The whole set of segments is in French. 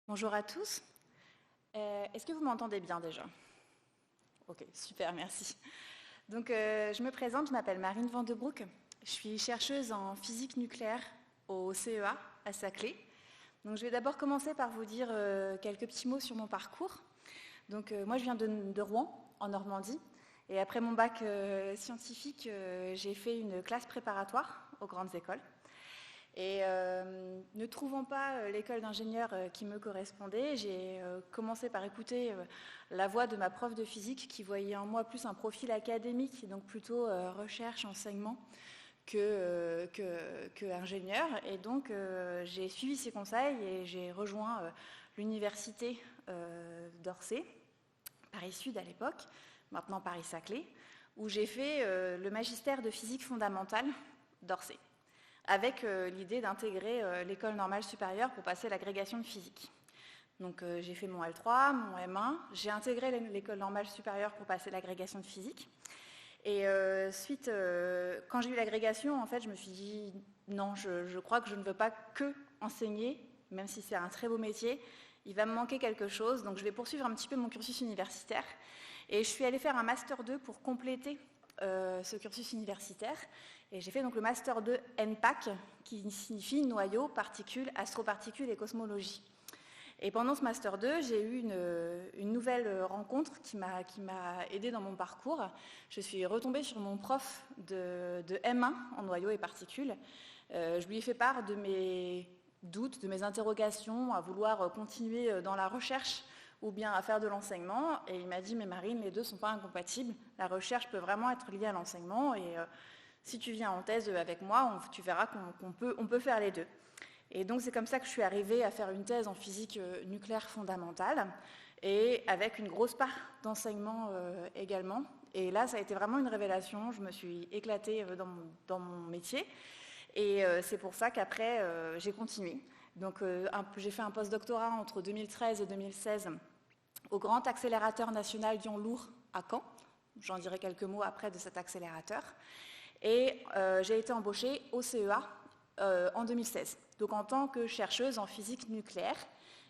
Bonjour à tous. Est-ce que vous m'entendez bien déjà? Ok, super, merci. Donc, je me présente, je m'appelle Marine Vandebroek. Je suis chercheuse en physique nucléaire au CEA à Saclay. Donc, je vais d'abord commencer par vous dire quelques petits mots sur mon parcours. Donc, moi, je viens de Rouen, en Normandie. Et après mon bac scientifique, j'ai fait une classe préparatoire aux grandes écoles. Et ne trouvant pas l'école d'ingénieur qui me correspondait, j'ai commencé par écouter la voix de ma prof de physique qui voyait en moi plus un profil académique, donc plutôt recherche, enseignement, que ingénieur. Et donc j'ai suivi ses conseils et j'ai rejoint l'université d'Orsay, Paris Sud à l'époque, maintenant Paris-Saclay, où j'ai fait le magistère de physique fondamentale d'Orsay, avec l'idée d'intégrer l'école normale supérieure pour passer l'agrégation de physique. Donc j'ai fait mon L3, mon M1, j'ai intégré l'école normale supérieure pour passer l'agrégation de physique. Et quand j'ai eu l'agrégation, en fait, je me suis dit, non, je crois que je ne veux pas que enseigner, même si c'est un très beau métier, il va me manquer quelque chose, donc je vais poursuivre un petit peu mon cursus universitaire. Et je suis allée faire un Master 2 pour compléter ce cursus universitaire. Et j'ai fait donc le Master 2 NPAC, qui signifie noyaux, particules, astroparticules et cosmologie. Et pendant ce Master 2, j'ai eu une nouvelle rencontre qui m'a aidée dans mon parcours. Je suis retombée sur mon prof de M1 en noyaux et particules. Je lui ai fait part de mes doutes, de mes interrogations, à vouloir continuer dans la recherche ou bien à faire de l'enseignement. Et il m'a dit, mais Marine, les deux ne sont pas incompatibles. La recherche peut vraiment être liée à l'enseignement. Et si tu viens en thèse avec moi, tu verras qu'on peut faire les deux. Et donc c'est comme ça que je suis arrivée à faire une thèse en physique nucléaire fondamentale, et avec une grosse part d'enseignement également. Et là, ça a été vraiment une révélation. Je me suis éclatée dans mon métier. Et c'est pour ça qu'après, j'ai continué. Donc j'ai fait un post-doctorat entre 2013 et 2016 au Grand Accélérateur National Lyon-Lourdes à Caen. J'en dirai quelques mots après de cet accélérateur. Et j'ai été embauchée au CEA en 2016, donc en tant que chercheuse en physique nucléaire.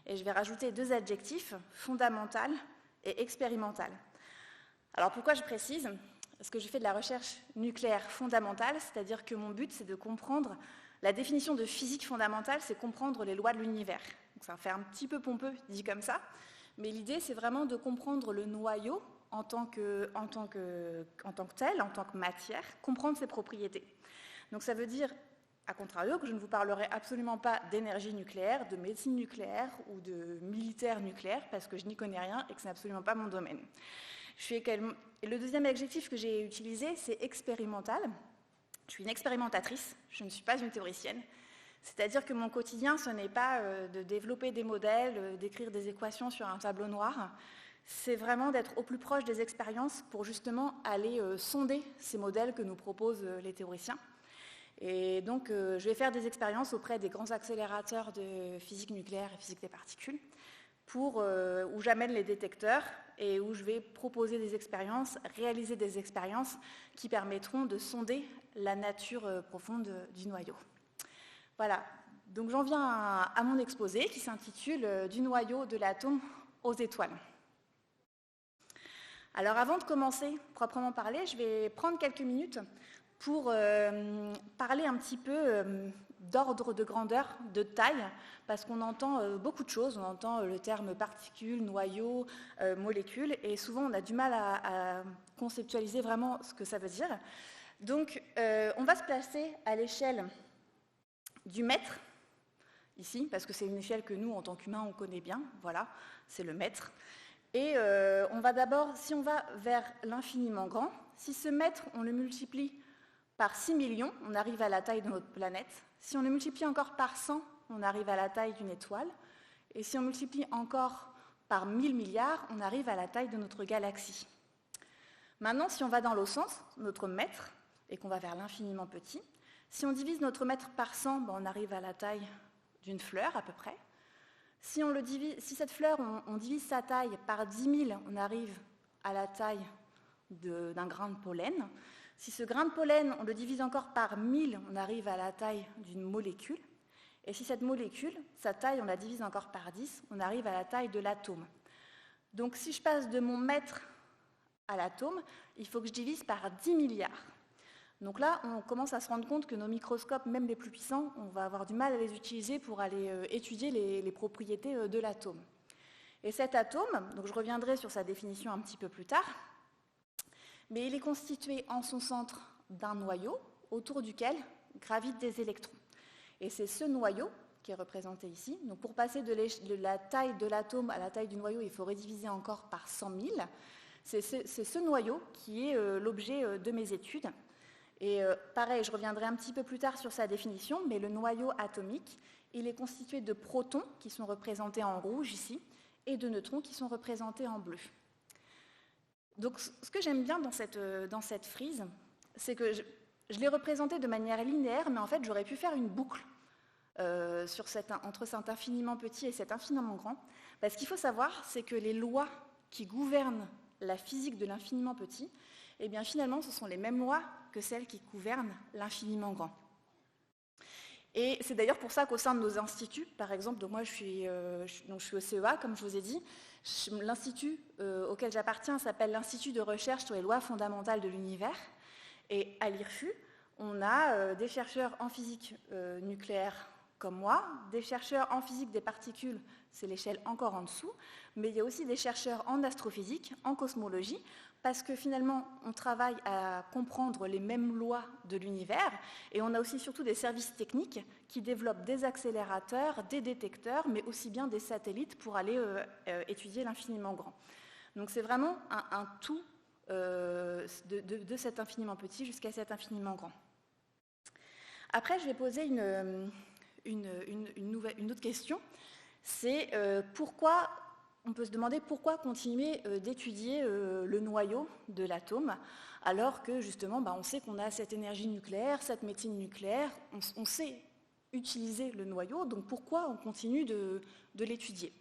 Et je vais rajouter deux adjectifs, fondamentale et expérimentale. Alors pourquoi je précise? Parce que je fais de la recherche nucléaire fondamentale, c'est-à-dire que mon but, c'est de comprendre la définition de physique fondamentale, c'est comprendre les lois de l'univers. Donc ça fait un petit peu pompeux dit comme ça, mais l'idée, c'est vraiment de comprendre le noyau en tant que tel, en tant que matière, comprendre ses propriétés. Donc ça veut dire, à contrario, que je ne vous parlerai absolument pas d'énergie nucléaire, de médecine nucléaire ou de militaire nucléaire, parce que je n'y connais rien et que ce n'est absolument pas mon domaine. Le deuxième adjectif que j'ai utilisé, c'est expérimental. Je suis une expérimentatrice, je ne suis pas une théoricienne. C'est-à-dire que mon quotidien, ce n'est pas de développer des modèles, d'écrire des équations sur un tableau noir. C'est vraiment d'être au plus proche des expériences pour justement aller sonder ces modèles que nous proposent les théoriciens. Et donc, je vais faire des expériences auprès des grands accélérateurs de physique nucléaire et physique des particules, où j'amène les détecteurs et où je vais proposer des expériences, réaliser des expériences qui permettront de sonder la nature profonde du noyau. Voilà, donc j'en viens à mon exposé qui s'intitule « Du noyau de l'atome aux étoiles ». Alors avant de commencer, proprement parler, je vais prendre quelques minutes pour parler un petit peu d'ordre de grandeur, de taille, parce qu'on entend beaucoup de choses. On entend le terme particules, noyau, molécules, et souvent on a du mal à conceptualiser vraiment ce que ça veut dire. Donc on va se placer à l'échelle du mètre, ici, parce que c'est une échelle que nous, en tant qu'humains, on connaît bien. Voilà, c'est le mètre. Et on va d'abord, si on va vers l'infiniment grand, si ce mètre, on le multiplie par 6 millions, on arrive à la taille de notre planète. Si on le multiplie encore par 100, on arrive à la taille d'une étoile. Et si on multiplie encore par 1000 milliards, on arrive à la taille de notre galaxie. Maintenant, si on va dans l'autre sens, notre mètre, et qu'on va vers l'infiniment petit, si on divise notre mètre par 100, on arrive à la taille d'une fleur à peu près. Si cette fleur, on divise sa taille par 10 000, on arrive à la taille d'un grain de pollen. Si ce grain de pollen, on le divise encore par 1000, on arrive à la taille d'une molécule. Et si cette molécule, sa taille, on la divise encore par 10, on arrive à la taille de l'atome. Donc si je passe de mon mètre à l'atome, il faut que je divise par 10 milliards. Donc là, on commence à se rendre compte que nos microscopes, même les plus puissants, on va avoir du mal à les utiliser pour aller étudier les propriétés de l'atome. Et cet atome, donc je reviendrai sur sa définition un petit peu plus tard, mais il est constitué en son centre d'un noyau autour duquel gravitent des électrons. Et c'est ce noyau qui est représenté ici. Donc pour passer de la taille de l'atome à la taille du noyau, il faut rediviser encore par 100 000. C'est ce noyau qui est l'objet de mes études. Et pareil, je reviendrai un petit peu plus tard sur sa définition, mais le noyau atomique, il est constitué de protons qui sont représentés en rouge ici, et de neutrons qui sont représentés en bleu. Donc ce que j'aime bien dans cette frise, c'est que je l'ai représenté de manière linéaire, mais en fait j'aurais pu faire une boucle entre cet infiniment petit et cet infiniment grand. Parce qu'il faut savoir, c'est que les lois qui gouvernent la physique de l'infiniment petit, eh bien finalement ce sont les mêmes lois que celles qui gouvernent l'infiniment grand. Et c'est d'ailleurs pour ça qu'au sein de nos instituts, par exemple, donc moi je suis au CEA, comme je vous ai dit, l'institut auquel j'appartiens s'appelle l'Institut de recherche sur les lois fondamentales de l'univers. Et à l'IRFU, on a des chercheurs en physique nucléaire comme moi, des chercheurs en physique des particules, c'est l'échelle encore en dessous, mais il y a aussi des chercheurs en astrophysique, en cosmologie, parce que finalement, on travaille à comprendre les mêmes lois de l'univers, et on a aussi surtout des services techniques qui développent des accélérateurs, des détecteurs, mais aussi bien des satellites pour aller étudier l'infiniment grand. Donc c'est vraiment un tout de cet infiniment petit jusqu'à cet infiniment grand. Après, je vais poser une autre question, c'est pourquoi, on peut se demander pourquoi continuer d'étudier le noyau de l'atome, alors que justement, on sait qu'on a cette énergie nucléaire, cette médecine nucléaire, on sait utiliser le noyau, donc pourquoi on continue de l'étudier ?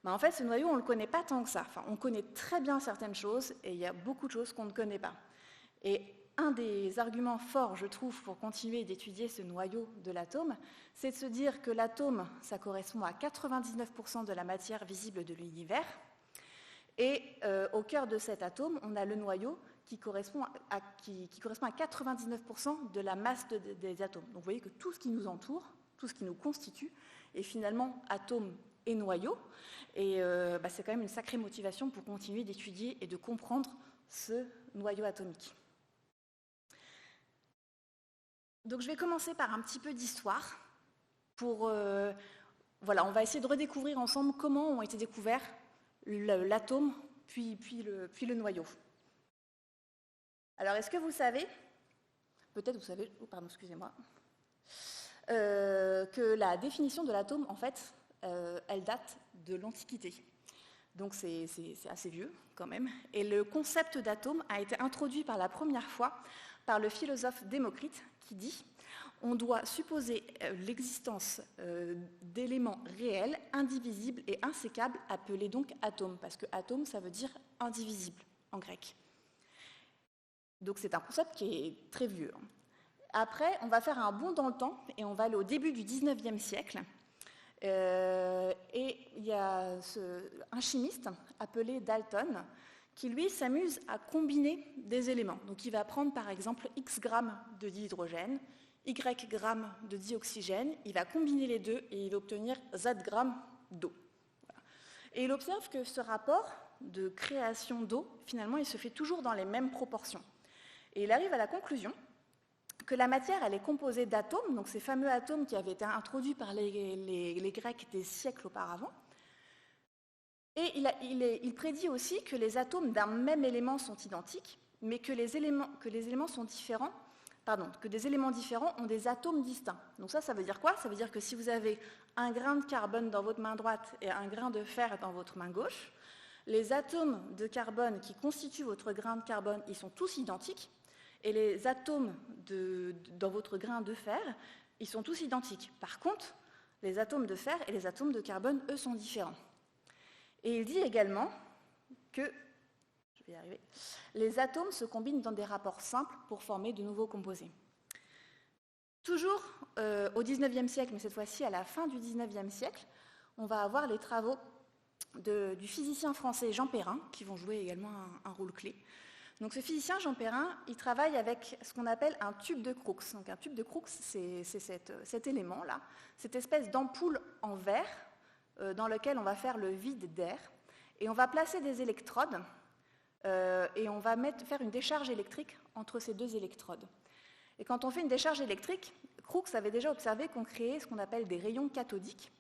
En fait, ce noyau, on ne le connaît pas tant que ça. Enfin, on connaît très bien certaines choses, et il y a beaucoup de choses qu'on ne connaît pas. Et un des arguments forts, je trouve, pour continuer d'étudier ce noyau de l'atome, c'est de se dire que l'atome, ça correspond à 99% de la matière visible de l'univers. Et au cœur de cet atome, on a le noyau qui correspond à 99% de la masse des atomes. Donc vous voyez que tout ce qui nous entoure, tout ce qui nous constitue, est finalement atome et noyau. Et c'est quand même une sacrée motivation pour continuer d'étudier et de comprendre ce noyau atomique. Donc je vais commencer par un petit peu d'histoire pour... on va essayer de redécouvrir ensemble comment ont été découverts l'atome puis le noyau. Alors est-ce que vous savez, peut-être vous savez, excusez-moi, que la définition de l'atome, en fait, elle date de l'Antiquité. Donc c'est assez vieux quand même. Et le concept d'atome a été introduit par la première fois par le philosophe Démocrite qui dit « On doit supposer l'existence d'éléments réels, indivisibles et insécables, appelés donc atomes », parce que atome, ça veut dire indivisible en grec. Donc c'est un concept qui est très vieux. Après, on va faire un bond dans le temps et on va aller au début du 19e siècle. Et il y a un chimiste appelé Dalton qui, lui, s'amuse à combiner des éléments. Donc il va prendre par exemple X grammes de dihydrogène, Y grammes de dioxygène, il va combiner les deux et il va obtenir Z grammes d'eau. Voilà. Et il observe que ce rapport de création d'eau, finalement, il se fait toujours dans les mêmes proportions. Et il arrive à la conclusion que la matière, elle est composée d'atomes, donc ces fameux atomes qui avaient été introduits par les Grecs des siècles auparavant. Et il prédit aussi que les atomes d'un même élément sont identiques, mais que des éléments différents ont des atomes distincts. Donc ça veut dire quoi? Ça veut dire que si vous avez un grain de carbone dans votre main droite et un grain de fer dans votre main gauche, les atomes de carbone qui constituent votre grain de carbone, ils sont tous identiques, et les atomes dans votre grain de fer, ils sont tous identiques. Par contre, les atomes de fer et les atomes de carbone, eux, sont différents. Et il dit également que les atomes se combinent dans des rapports simples pour former de nouveaux composés. Toujours au XIXe siècle, mais cette fois-ci à la fin du XIXe siècle, on va avoir les travaux du physicien français Jean Perrin, qui vont jouer également un rôle clé. Donc ce physicien Jean Perrin, il travaille avec ce qu'on appelle un tube de Crookes. Donc un tube de Crookes, c'est cet élément-là, cette espèce d'ampoule en verre dans lequel on va faire le vide d'air, et on va placer des électrodes, et on va faire une décharge électrique entre ces deux électrodes. Et quand on fait une décharge électrique, Crookes avait déjà observé qu'on créait ce qu'on appelle des rayons cathodiques.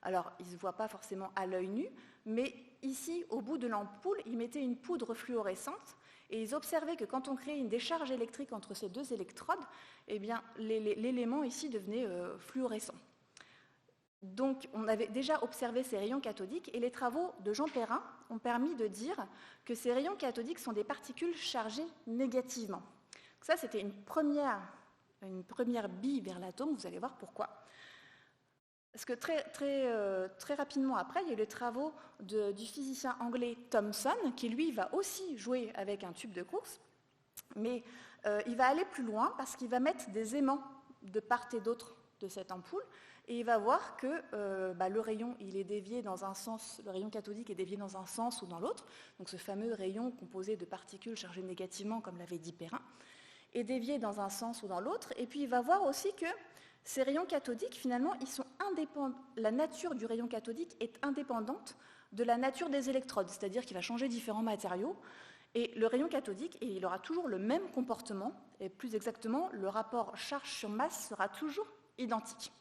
Alors, ils ne se voient pas forcément à l'œil nu, mais ici, au bout de l'ampoule, ils mettaient une poudre fluorescente, et ils observaient que quand on créait une décharge électrique entre ces deux électrodes, eh bien, l'élément ici devenait fluorescent. Donc, on avait déjà observé ces rayons cathodiques, et les travaux de Jean Perrin ont permis de dire que ces rayons cathodiques sont des particules chargées négativement. Donc ça, c'était une première bille vers l'atome, vous allez voir pourquoi. Parce que très rapidement après, il y a eu les travaux du physicien anglais Thomson, qui lui va aussi jouer avec un tube de Crookes, mais il va aller plus loin parce qu'il va mettre des aimants de part et d'autre de cette ampoule, et il va voir que le rayon, il est dévié dans un sens, le rayon cathodique est dévié dans un sens ou dans l'autre, donc ce fameux rayon composé de particules chargées négativement, comme l'avait dit Perrin, est dévié dans un sens ou dans l'autre, et puis il va voir aussi que ces rayons cathodiques, finalement, ils sont indépendants. La nature du rayon cathodique est indépendante de la nature des électrodes, c'est-à-dire qu'il va changer différents matériaux, et le rayon cathodique, il aura toujours le même comportement, et plus exactement, le rapport charge sur masse sera toujours identique.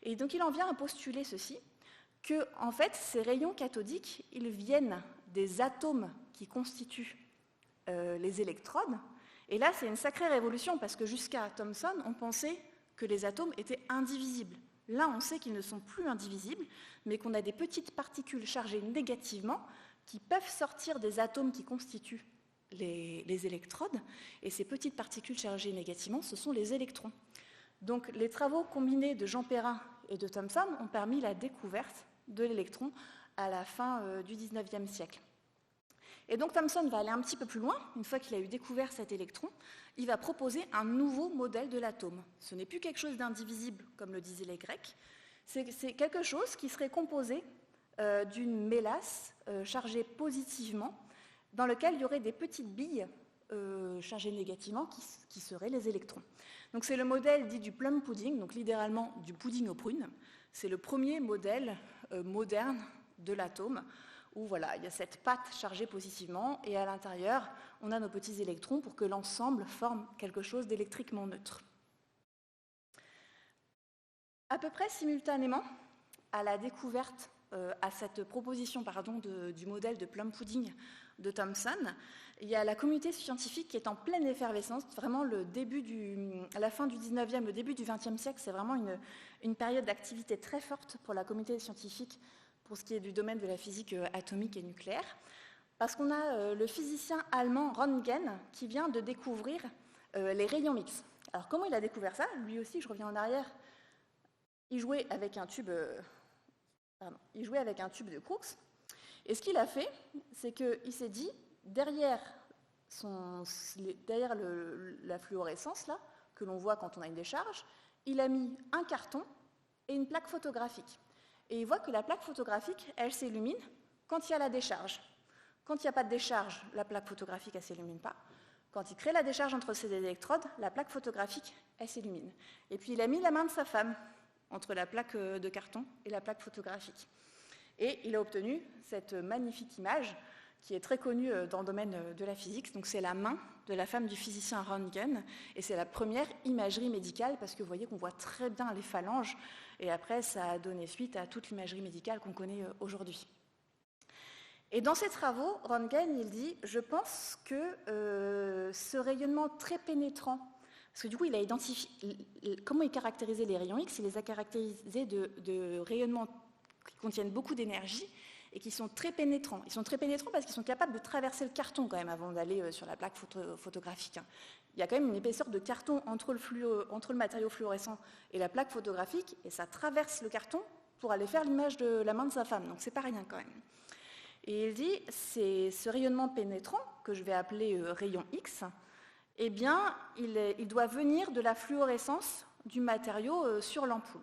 Et donc il en vient à postuler ceci, que en fait ces rayons cathodiques, ils viennent des atomes qui constituent les électrodes, et là c'est une sacrée révolution, parce que jusqu'à Thomson, on pensait que les atomes étaient indivisibles. Là, on sait qu'ils ne sont plus indivisibles, mais qu'on a des petites particules chargées négativement qui peuvent sortir des atomes qui constituent les électrodes, et ces petites particules chargées négativement, ce sont les électrons. Donc les travaux combinés de Jean Perrin et de Thomson ont permis la découverte de l'électron à la fin du XIXe siècle. Et donc Thomson va aller un petit peu plus loin. Une fois qu'il a eu découvert cet électron, il va proposer un nouveau modèle de l'atome. Ce n'est plus quelque chose d'indivisible, comme le disaient les Grecs, c'est quelque chose qui serait composé d'une mélasse chargée positivement, dans lequel il y aurait des petites billes chargées négativement, qui seraient les électrons. Donc c'est le modèle dit du plum pudding, donc littéralement du pudding aux prunes. C'est le premier modèle moderne de l'atome, où voilà, il y a cette pâte chargée positivement, et à l'intérieur, on a nos petits électrons pour que l'ensemble forme quelque chose d'électriquement neutre. À peu près simultanément à la découverte, à cette proposition du modèle de plum pudding de Thomson, il y a la communauté scientifique qui est en pleine effervescence. Vraiment, à la fin du 19e, le début du 20e siècle, c'est vraiment une période d'activité très forte pour la communauté scientifique pour ce qui est du domaine de la physique atomique et nucléaire, parce qu'on a le physicien allemand Röntgen qui vient de découvrir les rayons X. Alors comment il a découvert ça? Lui aussi, je reviens en arrière, il jouait avec un tube de Crookes, et ce qu'il a fait, c'est qu'il s'est dit, derrière la fluorescence là, que l'on voit quand on a une décharge, il a mis un carton et une plaque photographique. Et il voit que la plaque photographique, elle s'illumine quand il y a la décharge. Quand il n'y a pas de décharge, la plaque photographique, elle ne s'illumine pas. Quand il crée la décharge entre ces électrodes, la plaque photographique, elle s'illumine. Et puis il a mis la main de sa femme entre la plaque de carton et la plaque photographique. Et il a obtenu cette magnifique image qui est très connue dans le domaine de la physique. Donc c'est la main de la femme du physicien Röntgen, et c'est la première imagerie médicale, parce que vous voyez qu'on voit très bien les phalanges, et après ça a donné suite à toute l'imagerie médicale qu'on connaît aujourd'hui. Et dans ses travaux, Röntgen, il dit « Je pense que ce rayonnement très pénétrant », parce que du coup, il a identifié comment il caractérisait les rayons X, il les a caractérisés de rayonnements qui contiennent beaucoup d'énergie et qui sont très pénétrants. Ils sont très pénétrants parce qu'ils sont capables de traverser le carton quand même avant d'aller sur la plaque photographique. Il y a quand même une épaisseur de carton entre le matériau fluorescent et la plaque photographique, et ça traverse le carton pour aller faire l'image de la main de sa femme, donc c'est pas rien quand même. Et il dit, c'est ce rayonnement pénétrant, que je vais appeler rayon X, eh bien, il doit venir de la fluorescence du matériau sur l'ampoule.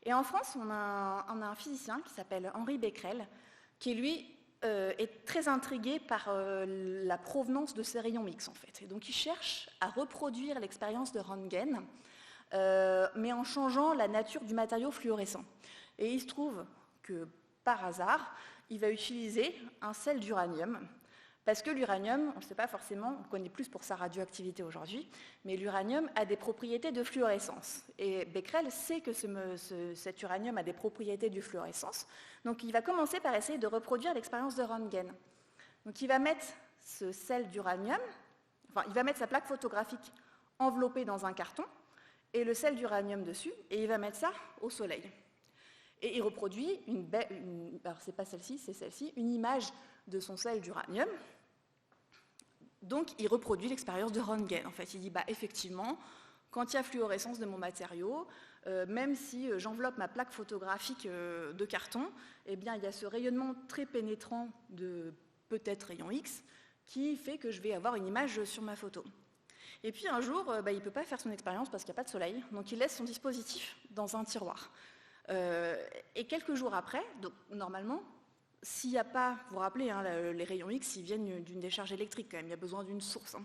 Et en France, on a un physicien qui s'appelle Henri Becquerel, qui lui est très intrigué par la provenance de ces rayons X en fait. Et donc il cherche à reproduire l'expérience de Röntgen, mais en changeant la nature du matériau fluorescent. Et il se trouve que par hasard, il va utiliser un sel d'uranium, parce que l'uranium, on ne sait pas forcément, on le connaît plus pour sa radioactivité aujourd'hui, mais l'uranium a des propriétés de fluorescence. Et Becquerel sait que cet uranium a des propriétés de fluorescence, donc il va commencer par essayer de reproduire l'expérience de Röntgen. Donc il va mettre ce sel d'uranium, enfin il va mettre sa plaque photographique enveloppée dans un carton, et le sel d'uranium dessus, et il va mettre ça au soleil. Et il reproduit alors c'est pas celle-ci, c'est celle-ci, une image de son sel d'uranium. Donc il reproduit l'expérience de Röntgen. En fait, il dit effectivement, quand il y a fluorescence de mon matériau, même si j'enveloppe ma plaque photographique de carton, eh bien il y a ce rayonnement très pénétrant de peut-être rayon X qui fait que je vais avoir une image sur ma photo. Et puis un jour, il ne peut pas faire son expérience parce qu'il n'y a pas de soleil, donc il laisse son dispositif dans un tiroir. Et quelques jours après, donc normalement, s'il n'y a pas, vous vous rappelez, les rayons X, ils viennent d'une décharge électrique quand même, il y a besoin d'une source.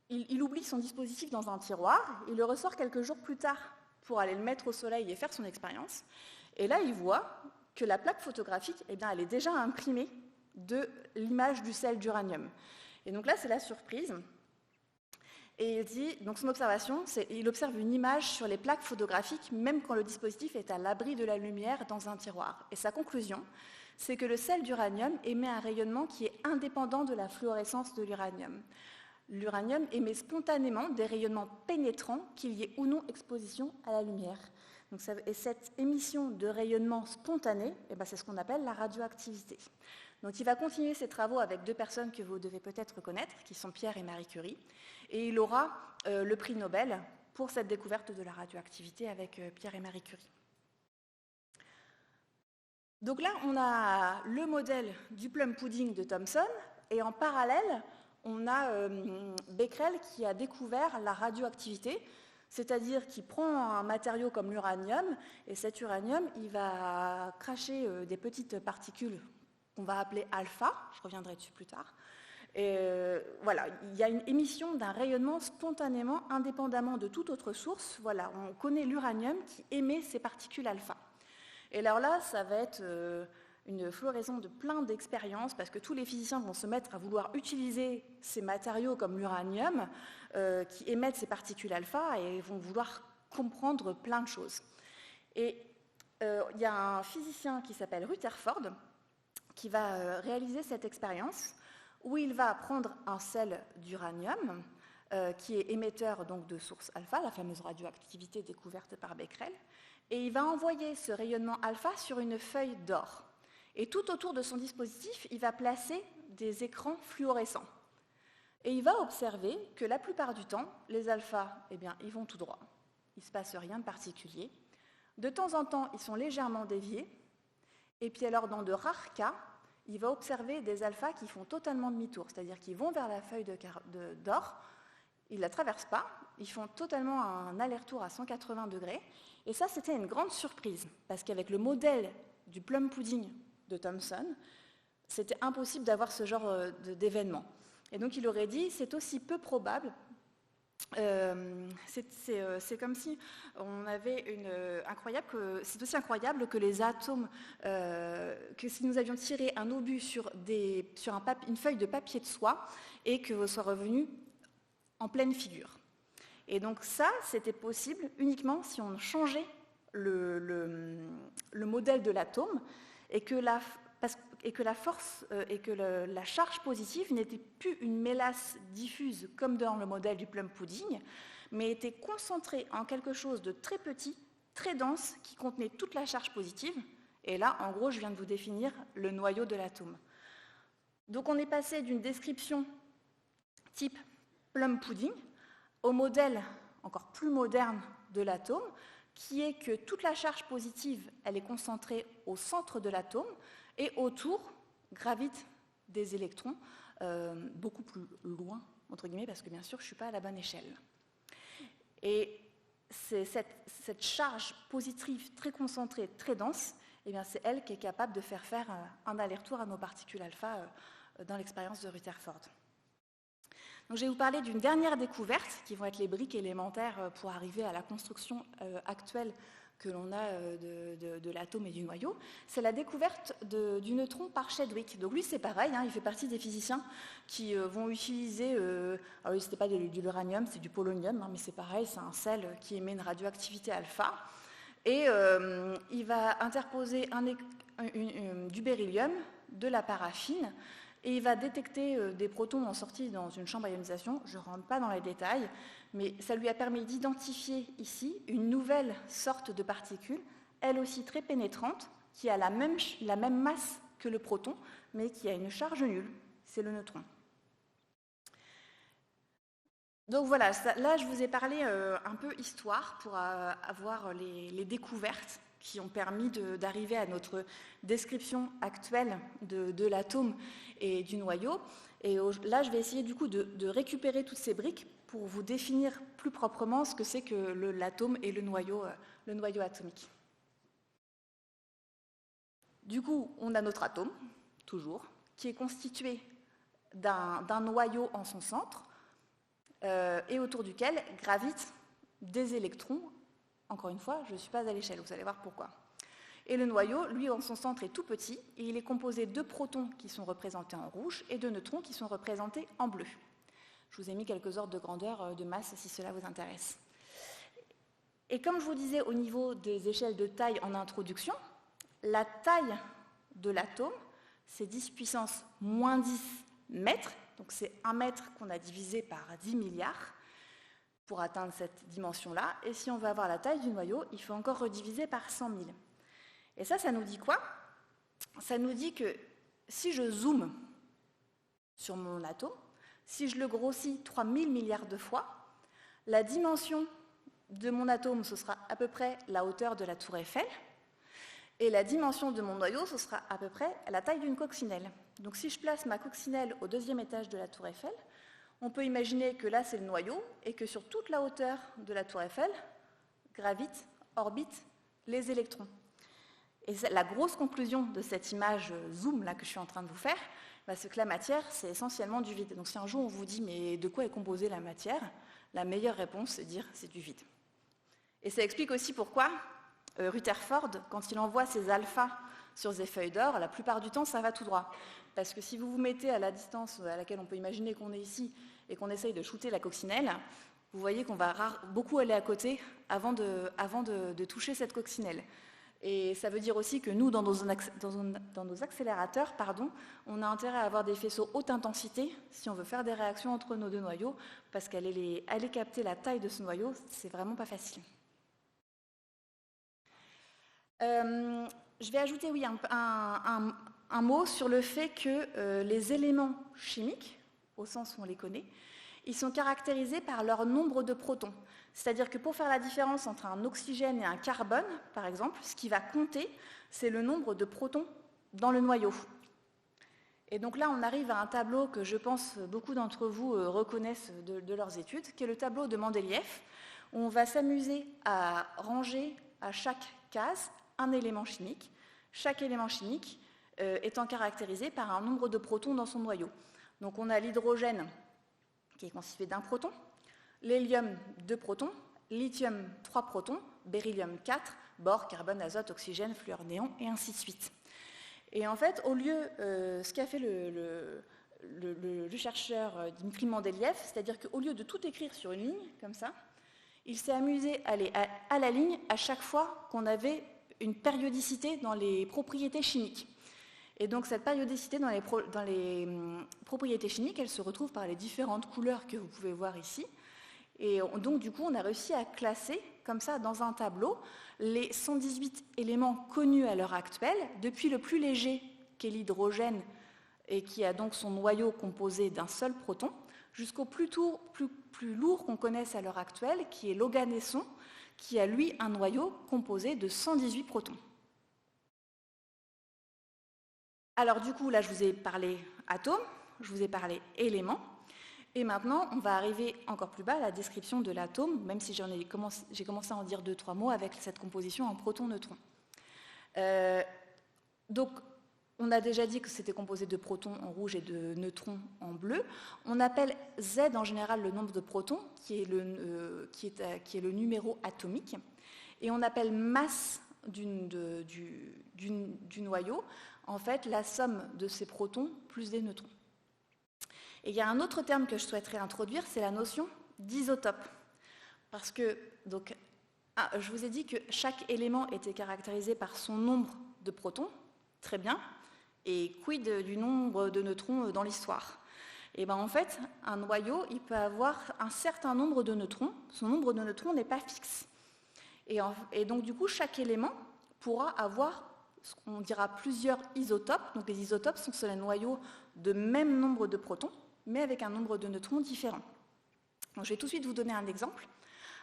Il oublie son dispositif dans un tiroir, il le ressort quelques jours plus tard pour aller le mettre au soleil et faire son expérience. Et là, il voit que la plaque photographique, elle est déjà imprimée de l'image du sel d'uranium. Et donc là, c'est la surprise. Et il dit, donc son observation, c'est qu'il observe une image sur les plaques photographiques, même quand le dispositif est à l'abri de la lumière dans un tiroir. Et sa conclusion, c'est que le sel d'uranium émet un rayonnement qui est indépendant de la fluorescence de l'uranium. L'uranium émet spontanément des rayonnements pénétrants, qu'il y ait ou non exposition à la lumière. Donc et cette émission de rayonnement spontané, c'est ce qu'on appelle la radioactivité. Donc il va continuer ses travaux avec deux personnes que vous devez peut-être connaître, qui sont Pierre et Marie Curie, et il aura le prix Nobel pour cette découverte de la radioactivité avec Pierre et Marie Curie. Donc là, on a le modèle du plum pudding de Thomson, et en parallèle, on a Becquerel qui a découvert la radioactivité, c'est-à-dire qu'il prend un matériau comme l'uranium, et cet uranium, il va cracher des petites particules qu'on va appeler alpha, je reviendrai dessus plus tard. Et voilà, il y a une émission d'un rayonnement spontanément, indépendamment de toute autre source. Voilà, on connaît l'uranium qui émet ces particules alpha. Et alors là, ça va être une floraison de plein d'expériences, parce que tous les physiciens vont se mettre à vouloir utiliser ces matériaux comme l'uranium, qui émettent ces particules alpha, et vont vouloir comprendre plein de choses. Et il y a un physicien qui s'appelle Rutherford, qui va réaliser cette expérience où il va prendre un sel d'uranium qui est émetteur donc, de source alpha, la fameuse radioactivité découverte par Becquerel, et il va envoyer ce rayonnement alpha sur une feuille d'or. Et tout autour de son dispositif, il va placer des écrans fluorescents. Et il va observer que la plupart du temps, les alphas, ils vont tout droit. Il ne se passe rien de particulier. De temps en temps, ils sont légèrement déviés. Et puis alors, dans de rares cas, il va observer des alphas qui font totalement demi-tour, c'est-à-dire qu'ils vont vers la feuille d'or, ils ne la traversent pas, ils font totalement un aller-retour à 180 degrés. Et ça, c'était une grande surprise, parce qu'avec le modèle du plum pudding de Thomson, c'était impossible d'avoir ce genre d'événement. Et donc il aurait dit, c'est aussi peu probable. C'est comme si on avait c'est aussi incroyable que les atomes, que si nous avions tiré un obus sur une feuille de papier de soie et que vous soit revenu en pleine figure. Et donc ça, c'était possible uniquement si on changeait le modèle de l'atome et que la charge positive n'était plus une mélasse diffuse comme dans le modèle du plum pudding, mais était concentrée en quelque chose de très petit, très dense, qui contenait toute la charge positive. Et là, en gros, je viens de vous définir le noyau de l'atome. Donc on est passé d'une description type plum pudding au modèle encore plus moderne de l'atome, qui est que toute la charge positive, elle est concentrée au centre de l'atome, et autour gravitent des électrons beaucoup plus loin, entre guillemets, parce que bien sûr, je ne suis pas à la bonne échelle. Et cette charge positive très concentrée, très dense, eh bien, c'est elle qui est capable de faire un aller-retour à nos particules alpha dans l'expérience de Rutherford. Donc, je vais vous parler d'une dernière découverte, qui vont être les briques élémentaires pour arriver à la construction actuelle que l'on a de l'atome et du noyau. C'est la découverte du neutron par Chadwick. Donc lui, c'est pareil, il fait partie des physiciens qui vont utiliser, alors lui, ce n'était pas de l'uranium, c'est du polonium, mais c'est pareil, c'est un sel qui émet une radioactivité alpha. Et il va interposer du beryllium, de la paraffine, et il va détecter des protons en sortie dans une chambre à ionisation. Je ne rentre pas dans les détails, mais ça lui a permis d'identifier ici une nouvelle sorte de particule, elle aussi très pénétrante, qui a la même masse que le proton, mais qui a une charge nulle, c'est le neutron. Donc voilà, là je vous ai parlé un peu histoire pour avoir les découvertes qui ont permis d'arriver à notre description actuelle de l'atome et du noyau. Et là, je vais essayer du coup de récupérer toutes ces briques pour vous définir plus proprement ce que c'est que l'atome et le noyau atomique. Du coup, on a notre atome, toujours, qui est constitué d'un noyau en son centre et autour duquel gravitent des électrons. Encore une fois, je ne suis pas à l'échelle, vous allez voir pourquoi. Et le noyau, lui, en son centre, est tout petit, et il est composé de protons qui sont représentés en rouge et de neutrons qui sont représentés en bleu. Je vous ai mis quelques ordres de grandeur de masse si cela vous intéresse. Et comme je vous disais au niveau des échelles de taille en introduction, la taille de l'atome, c'est 10 puissance moins 10 mètres, donc c'est 1 mètre qu'on a divisé par 10 milliards, pour atteindre cette dimension-là. Et si on veut avoir la taille du noyau, il faut encore rediviser par 100 000. Et ça nous dit quoi? Ça nous dit que si je zoome sur mon atome, si je le grossis 3000 milliards de fois, la dimension de mon atome, ce sera à peu près la hauteur de la tour Eiffel, et la dimension de mon noyau, ce sera à peu près la taille d'une coccinelle. Donc si je place ma coccinelle au 2e étage de la tour Eiffel, on peut imaginer que là, c'est le noyau et que sur toute la hauteur de la tour Eiffel gravitent, orbitent les électrons. Et la grosse conclusion de cette image zoom là que je suis en train de vous faire, c'est que la matière, c'est essentiellement du vide. Donc si un jour on vous dit « mais de quoi est composée la matière ?», la meilleure réponse, c'est de dire « c'est du vide ». Et ça explique aussi pourquoi Rutherford, quand il envoie ses alphas sur des feuilles d'or, la plupart du temps, ça va tout droit. Parce que si vous vous mettez à la distance à laquelle on peut imaginer qu'on est ici et qu'on essaye de shooter la coccinelle, vous voyez qu'on va beaucoup aller à côté avant de toucher cette coccinelle. Et ça veut dire aussi que nous, dans nos accélérateurs, on a intérêt à avoir des faisceaux haute intensité si on veut faire des réactions entre nos deux noyaux, parce qu'aller capter la taille de ce noyau, c'est vraiment pas facile. Je vais ajouter, oui, un mot sur le fait que les éléments chimiques, au sens où on les connaît, ils sont caractérisés par leur nombre de protons. C'est-à-dire que pour faire la différence entre un oxygène et un carbone, par exemple, ce qui va compter, c'est le nombre de protons dans le noyau. Et donc là, on arrive à un tableau que je pense beaucoup d'entre vous reconnaissent de leurs études, qui est le tableau de Mendeleïev, où on va s'amuser à ranger à chaque case un élément chimique, chaque élément chimique étant caractérisé par un nombre de protons dans son noyau. Donc on a l'hydrogène qui est constitué d'un proton, l'hélium 2 protons, lithium 3 protons, beryllium 4, bore, carbone, azote, oxygène, fluor, néon, et ainsi de suite. Et en fait, au lieu, ce qu'a fait le chercheur Dmitri Mendeleïev, c'est-à-dire qu'au lieu de tout écrire sur une ligne, comme ça, il s'est amusé à aller à la ligne à chaque fois qu'on avait une périodicité dans les propriétés chimiques. Et donc cette périodicité dans les propriétés chimiques, elle se retrouve par les différentes couleurs que vous pouvez voir ici. Et donc du coup, on a réussi à classer, comme ça, dans un tableau, les 118 éléments connus à l'heure actuelle, depuis le plus léger, qui est l'hydrogène, et qui a donc son noyau composé d'un seul proton, jusqu'au plus lourd qu'on connaisse à l'heure actuelle, qui est l'oganesson, qui a lui un noyau composé de 118 protons. Alors du coup, là, je vous ai parlé atomes, je vous ai parlé éléments, Et maintenant, on va arriver encore plus bas à la description de l'atome, même si j'ai commencé à en dire 2-3 mots avec cette composition en protons-neutrons. Donc, on a déjà dit que c'était composé de protons en rouge et de neutrons en bleu. On appelle Z en général le nombre de protons, qui est le numéro atomique. Et on appelle masse du noyau, en fait, la somme de ces protons plus des neutrons. Et il y a un autre terme que je souhaiterais introduire, c'est la notion d'isotope. Parce que, je vous ai dit que chaque élément était caractérisé par son nombre de protons, très bien, et quid du nombre de neutrons dans l'histoire? Et bien en fait, un noyau, il peut avoir un certain nombre de neutrons, son nombre de neutrons n'est pas fixe. Et donc du coup, chaque élément pourra avoir ce qu'on dira plusieurs isotopes. Donc les isotopes sont les noyaux de même nombre de protons, mais avec un nombre de neutrons différent. Donc, je vais tout de suite vous donner un exemple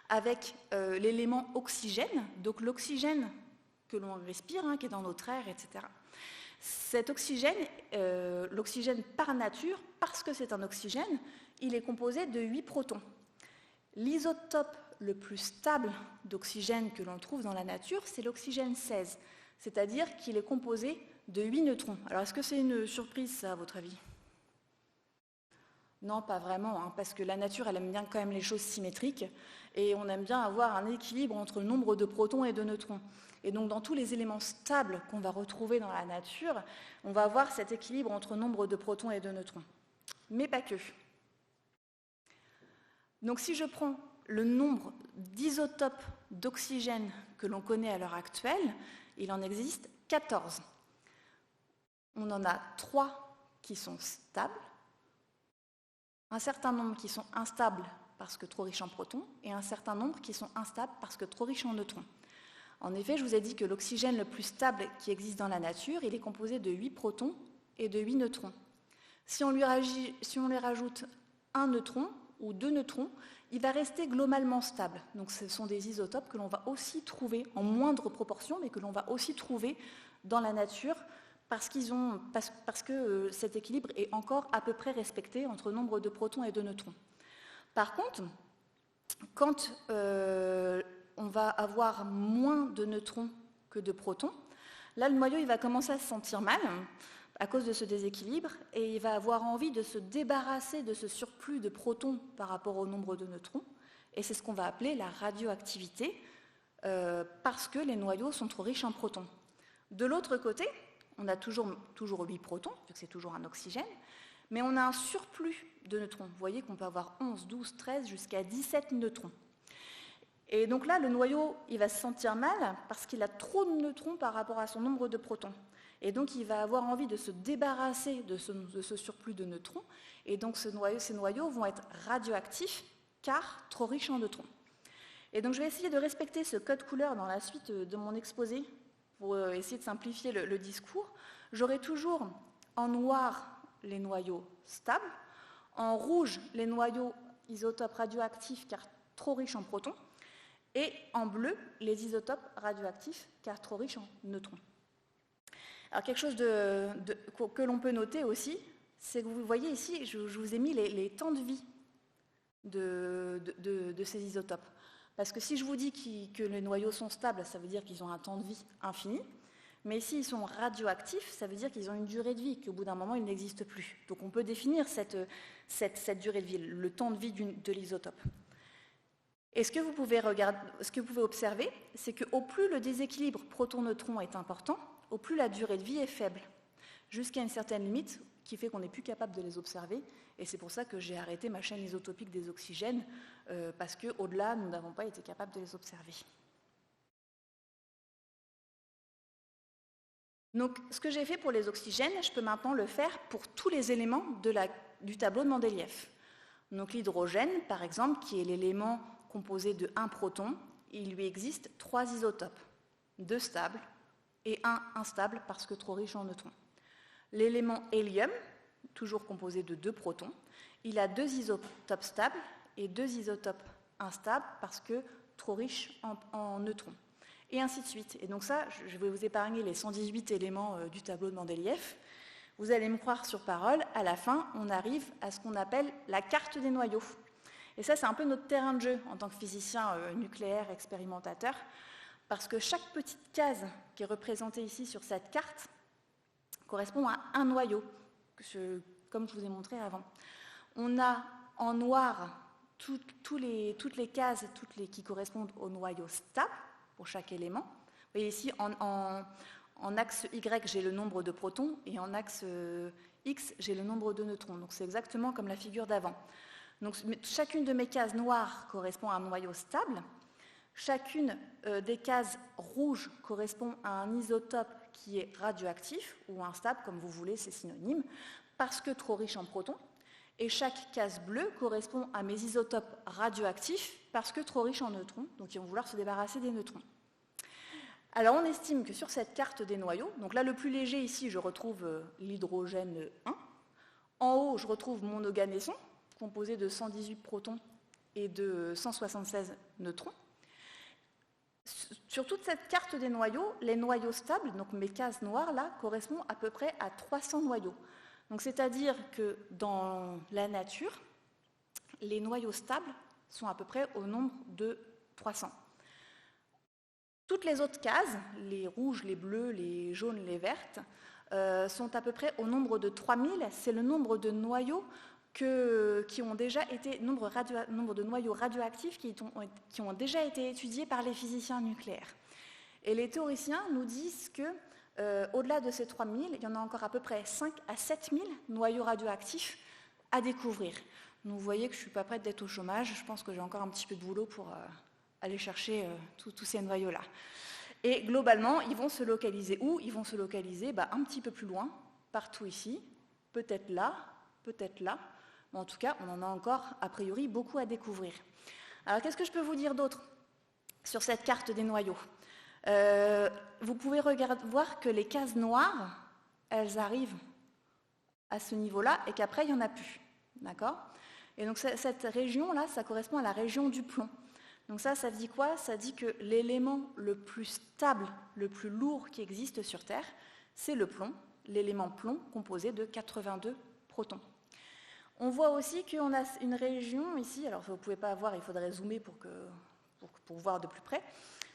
avec l'élément oxygène, donc l'oxygène que l'on respire, qui est dans notre air, etc. Cet oxygène, l'oxygène par nature, parce que c'est un oxygène, il est composé de 8 protons. L'isotope le plus stable d'oxygène que l'on trouve dans la nature, c'est l'oxygène 16, c'est-à-dire qu'il est composé de 8 neutrons. Alors, est-ce que c'est une surprise, ça, à votre avis ? Non, pas vraiment, parce que la nature, elle aime bien quand même les choses symétriques, et on aime bien avoir un équilibre entre le nombre de protons et de neutrons. Et donc, dans tous les éléments stables qu'on va retrouver dans la nature, on va avoir cet équilibre entre nombre de protons et de neutrons. Mais pas que. Donc, si je prends le nombre d'isotopes d'oxygène que l'on connaît à l'heure actuelle, il en existe 14. On en a 3 qui sont stables, un certain nombre qui sont instables parce que trop riches en protons, et un certain nombre qui sont instables parce que trop riches en neutrons. En effet, je vous ai dit que l'oxygène le plus stable qui existe dans la nature, il est composé de 8 protons et de 8 neutrons. Si on lui rajoute un neutron ou 2 neutrons, il va rester globalement stable. Donc ce sont des isotopes que l'on va aussi trouver en moindre proportion, mais que l'on va aussi trouver dans la nature, parce que cet équilibre est encore à peu près respecté entre nombre de protons et de neutrons. Par contre, quand on va avoir moins de neutrons que de protons, là le noyau il va commencer à se sentir mal à cause de ce déséquilibre, et il va avoir envie de se débarrasser de ce surplus de protons par rapport au nombre de neutrons, et c'est ce qu'on va appeler la radioactivité, parce que les noyaux sont trop riches en protons. De l'autre côté, on a toujours 8 protons, vu que c'est toujours un oxygène, mais on a un surplus de neutrons. Vous voyez qu'on peut avoir 11, 12, 13, jusqu'à 17 neutrons. Et donc là, le noyau, il va se sentir mal parce qu'il a trop de neutrons par rapport à son nombre de protons. Et donc, il va avoir envie de se débarrasser de ce surplus de neutrons. Et donc, ces noyaux vont être radioactifs, car trop riches en neutrons. Et donc, je vais essayer de respecter ce code couleur dans la suite de mon exposé, pour essayer de simplifier le discours. J'aurai toujours en noir les noyaux stables, en rouge les noyaux isotopes radioactifs car trop riches en protons, et en bleu les isotopes radioactifs car trop riches en neutrons. Alors quelque chose que l'on peut noter aussi, c'est que vous voyez ici, je vous ai mis les temps de vie de ces isotopes. Parce que si je vous dis que les noyaux sont stables, ça veut dire qu'ils ont un temps de vie infini. Mais s'ils sont radioactifs, ça veut dire qu'ils ont une durée de vie, qu'au bout d'un moment, ils n'existent plus. Donc on peut définir cette durée de vie, le temps de vie de l'isotope. Et ce que vous pouvez observer, c'est qu'au plus le déséquilibre proton-neutron est important, au plus la durée de vie est faible, jusqu'à une certaine limite qui fait qu'on n'est plus capable de les observer. Et c'est pour ça que j'ai arrêté ma chaîne isotopique des oxygènes, parce qu'au-delà, nous n'avons pas été capables de les observer. Donc, ce que j'ai fait pour les oxygènes, je peux maintenant le faire pour tous les éléments du tableau de Mendeleïev. Donc, l'hydrogène, par exemple, qui est l'élément composé de 1 proton, il lui existe 3 isotopes, 2 stables et 1 instable parce que trop riche en neutrons. L'élément hélium, toujours composé de 2 protons, il a 2 isotopes stables et 2 isotopes instables parce que trop riche en neutrons. Et ainsi de suite. Et donc ça, je vais vous épargner les 118 éléments du tableau de Mendeleïev. Vous allez me croire sur parole, à la fin, on arrive à ce qu'on appelle la carte des noyaux. Et ça, c'est un peu notre terrain de jeu en tant que physicien nucléaire expérimentateur, parce que chaque petite case qui est représentée ici sur cette carte correspond à un noyau, comme je vous ai montré avant. On a en noir toutes les cases qui correspondent au noyau stable pour chaque élément. Vous voyez ici, en axe Y, j'ai le nombre de protons, et en axe X, j'ai le nombre de neutrons. Donc c'est exactement comme la figure d'avant. Donc chacune de mes cases noires correspond à un noyau stable. Chacune des cases rouges correspond à un isotope qui est radioactif, ou instable, comme vous voulez, c'est synonyme, parce que trop riche en protons. Et chaque case bleue correspond à mes isotopes radioactifs, parce que trop riches en neutrons, donc ils vont vouloir se débarrasser des neutrons. Alors on estime que sur cette carte des noyaux, donc là le plus léger ici, je retrouve l'hydrogène 1. En haut, je retrouve mon oganesson, composé de 118 protons et de 176 neutrons. Sur toute cette carte des noyaux, les noyaux stables, donc mes cases noires là, correspondent à peu près à 300 noyaux. Donc c'est-à-dire que dans la nature, les noyaux stables sont à peu près au nombre de 300. Toutes les autres cases, les rouges, les bleus, les jaunes, les vertes, sont à peu près au nombre de 3000. C'est le nombre de noyaux qui ont déjà été, nombre de noyaux radioactifs qui ont déjà été étudiés par les physiciens nucléaires. Et les théoriciens nous disent que au-delà de ces 3000, il y en a encore à peu près 5 à 7000 noyaux radioactifs à découvrir. Donc vous voyez que je ne suis pas prête d'être au chômage, je pense que j'ai encore un petit peu de boulot pour aller chercher tous ces noyaux-là. Et globalement, ils vont se localiser où? Ils vont se localiser un petit peu plus loin, partout ici, peut-être là, peut-être là. Mais en tout cas, on en a encore, a priori, beaucoup à découvrir. Alors, qu'est-ce que je peux vous dire d'autre sur cette carte des noyaux? Vous pouvez voir que les cases noires, elles arrivent à ce niveau-là et qu'après, il n'y en a plus. D'accord? Et donc, cette région-là, ça correspond à la région du plomb. Donc ça dit quoi? Ça dit que l'élément le plus stable, le plus lourd qui existe sur Terre, c'est le plomb, l'élément plomb composé de 82 protons. On voit aussi qu'on a une région ici, alors vous ne pouvez pas voir, il faudrait zoomer pour voir de plus près.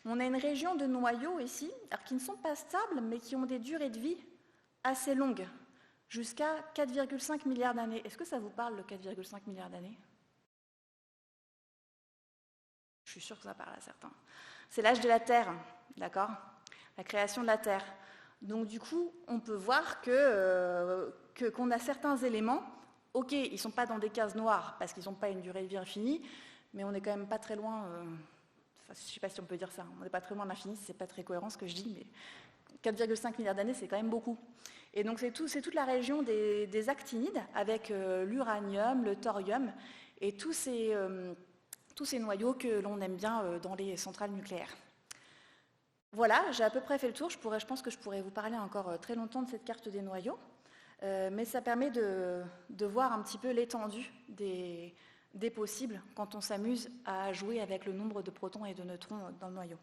On a une région de noyaux ici, alors qui ne sont pas stables, mais qui ont des durées de vie assez longues, jusqu'à 4,5 milliards d'années. Est-ce que ça vous parle, le 4,5 milliards d'années? Je suis sûre que ça parle à certains. C'est l'âge de la Terre, d'accord? La création de la Terre. Donc du coup, on peut voir qu'on a certains éléments. Ok, ils ne sont pas dans des cases noires parce qu'ils n'ont pas une durée de vie infinie, mais on n'est quand même pas très loin. Je ne sais pas si on peut dire ça. On n'est pas très loin de l'infini, c'est pas très cohérent ce que je dis, mais 4,5 milliards d'années, c'est quand même beaucoup. Et donc c'est toute la région des actinides avec l'uranium, le thorium et tous ces noyaux que l'on aime bien dans les centrales nucléaires. Voilà, j'ai à peu près fait le tour. Je pense que je pourrais vous parler encore très longtemps de cette carte des noyaux, mais ça permet de voir un petit peu l'étendue des possibles quand on s'amuse à jouer avec le nombre de protons et de neutrons dans le noyau.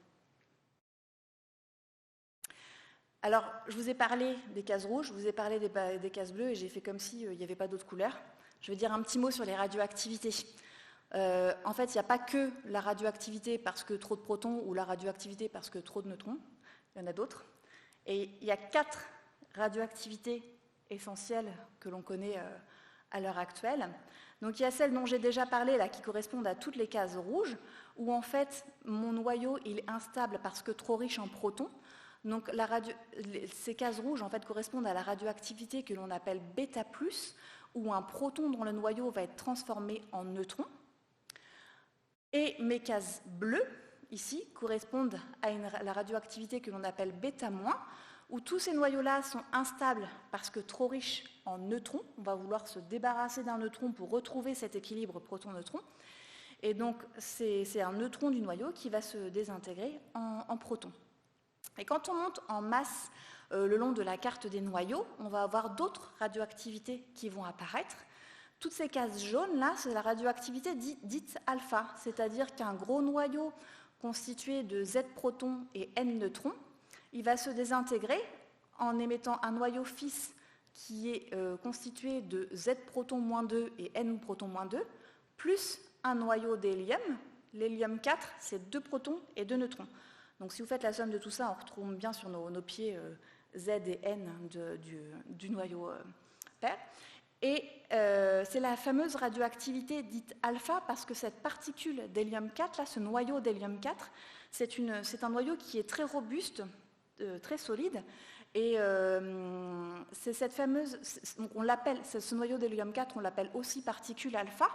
Alors, je vous ai parlé des cases rouges, je vous ai parlé des cases bleues, et j'ai fait comme s'il n'y avait pas d'autres couleurs. Je vais dire un petit mot sur les radioactivités. En fait, il n'y a pas que la radioactivité parce que trop de protons ou la radioactivité parce que trop de neutrons, il y en a d'autres. Et il y a 4 radioactivités essentielles que l'on connaît à l'heure actuelle. Donc il y a celles dont j'ai déjà parlé, là, qui correspondent à toutes les cases rouges, où en fait mon noyau il est instable parce que trop riche en protons. Donc ces cases rouges en fait correspondent à la radioactivité que l'on appelle β+, où un proton dans le noyau va être transformé en neutron. Et mes cases bleues, ici, correspondent à la radioactivité que l'on appelle β-, où tous ces noyaux-là sont instables parce que trop riches en neutrons. On va vouloir se débarrasser d'un neutron pour retrouver cet équilibre proton-neutron. Et donc, c'est un neutron du noyau qui va se désintégrer en proton. Et quand on monte en masse le long de la carte des noyaux, on va avoir d'autres radioactivités qui vont apparaître. Toutes ces cases jaunes-là, c'est la radioactivité dite alpha, c'est-à-dire qu'un gros noyau constitué de Z protons et N neutrons, il va se désintégrer en émettant un noyau fils qui est constitué de Z proton -2 et N proton -2, plus un noyau d'hélium. L'hélium 4, c'est 2 protons et 2 neutrons. Donc si vous faites la somme de tout ça, on retrouve bien sur nos pieds Z et N du noyau pair. Et c'est la fameuse radioactivité dite alpha, parce que cette particule d'hélium 4, là, ce noyau d'hélium 4, c'est un noyau qui est très robuste, très solide. Et c'est cette fameuse, on l'appelle, ce noyau d'hélium 4, on l'appelle aussi particule alpha.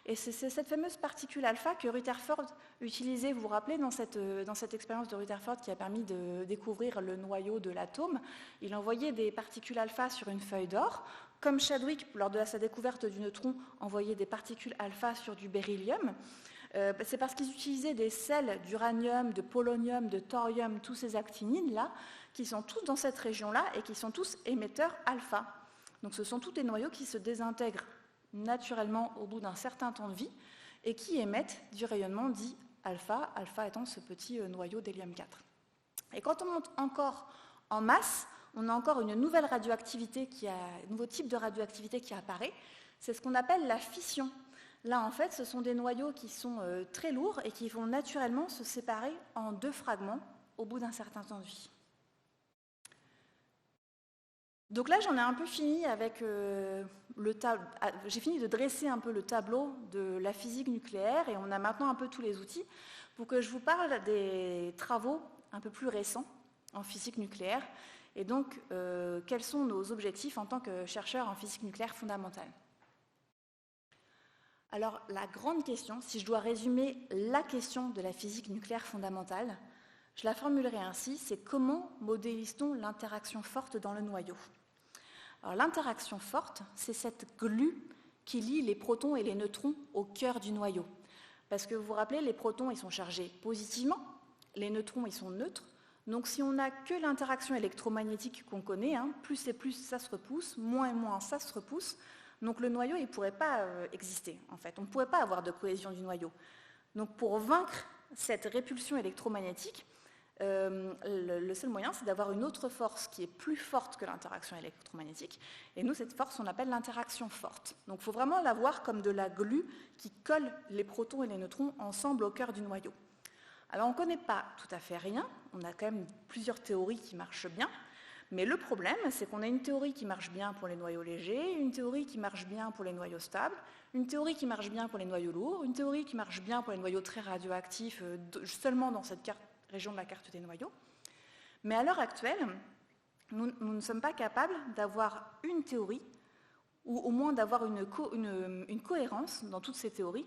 Et c'est cette fameuse particule alpha que Rutherford utilisait, vous vous rappelez, dans cette expérience de Rutherford qui a permis de découvrir le noyau de l'atome. Il envoyait des particules alpha sur une feuille d'or, comme Chadwick, lors de sa découverte du neutron, envoyait des particules alpha sur du beryllium. C'est parce qu'ils utilisaient des sels d'uranium, de polonium, de thorium, tous ces actinides-là, qui sont tous dans cette région-là et qui sont tous émetteurs alpha. Donc ce sont tous des noyaux qui se désintègrent naturellement au bout d'un certain temps de vie et qui émettent du rayonnement dit alpha, alpha étant ce petit noyau d'hélium 4. Et quand on monte encore en masse, on a encore une nouvelle radioactivité, un nouveau type de radioactivité qui apparaît, c'est ce qu'on appelle la fission. Là, en fait, ce sont des noyaux qui sont très lourds et qui vont naturellement se séparer en 2 fragments au bout d'un certain temps de vie. Donc là, j'en ai un peu fini avec j'ai fini de dresser un peu le tableau de la physique nucléaire et on a maintenant un peu tous les outils pour que je vous parle des travaux un peu plus récents en physique nucléaire et donc quels sont nos objectifs en tant que chercheurs en physique nucléaire fondamentale. Alors la grande question, si je dois résumer la question de la physique nucléaire fondamentale, je la formulerai ainsi, c'est comment modélise-t-on l'interaction forte dans le noyau ? Alors l'interaction forte, c'est cette glue qui lie les protons et les neutrons au cœur du noyau. Parce que vous vous rappelez, les protons, ils sont chargés positivement, les neutrons, ils sont neutres. Donc si on n'a que l'interaction électromagnétique qu'on connaît, plus et plus ça se repousse, moins et moins ça se repousse, donc le noyau, il ne pourrait pas exister, en fait. On ne pourrait pas avoir de cohésion du noyau. Donc pour vaincre cette répulsion électromagnétique, le seul moyen, c'est d'avoir une autre force qui est plus forte que l'interaction électromagnétique. Et nous, cette force, on l'appelle l'interaction forte. Donc il faut vraiment la voir comme de la glue qui colle les protons et les neutrons ensemble au cœur du noyau. Alors on ne connaît pas tout à fait rien, on a quand même plusieurs théories qui marchent bien, mais le problème, c'est qu'on a une théorie qui marche bien pour les noyaux légers, une théorie qui marche bien pour les noyaux stables, une théorie qui marche bien pour les noyaux lourds, une théorie qui marche bien pour les noyaux très radioactifs, seulement dans cette région de la carte des noyaux. Mais à l'heure actuelle, nous ne sommes pas capables d'avoir une théorie, ou au moins d'avoir une cohérence dans toutes ces théories,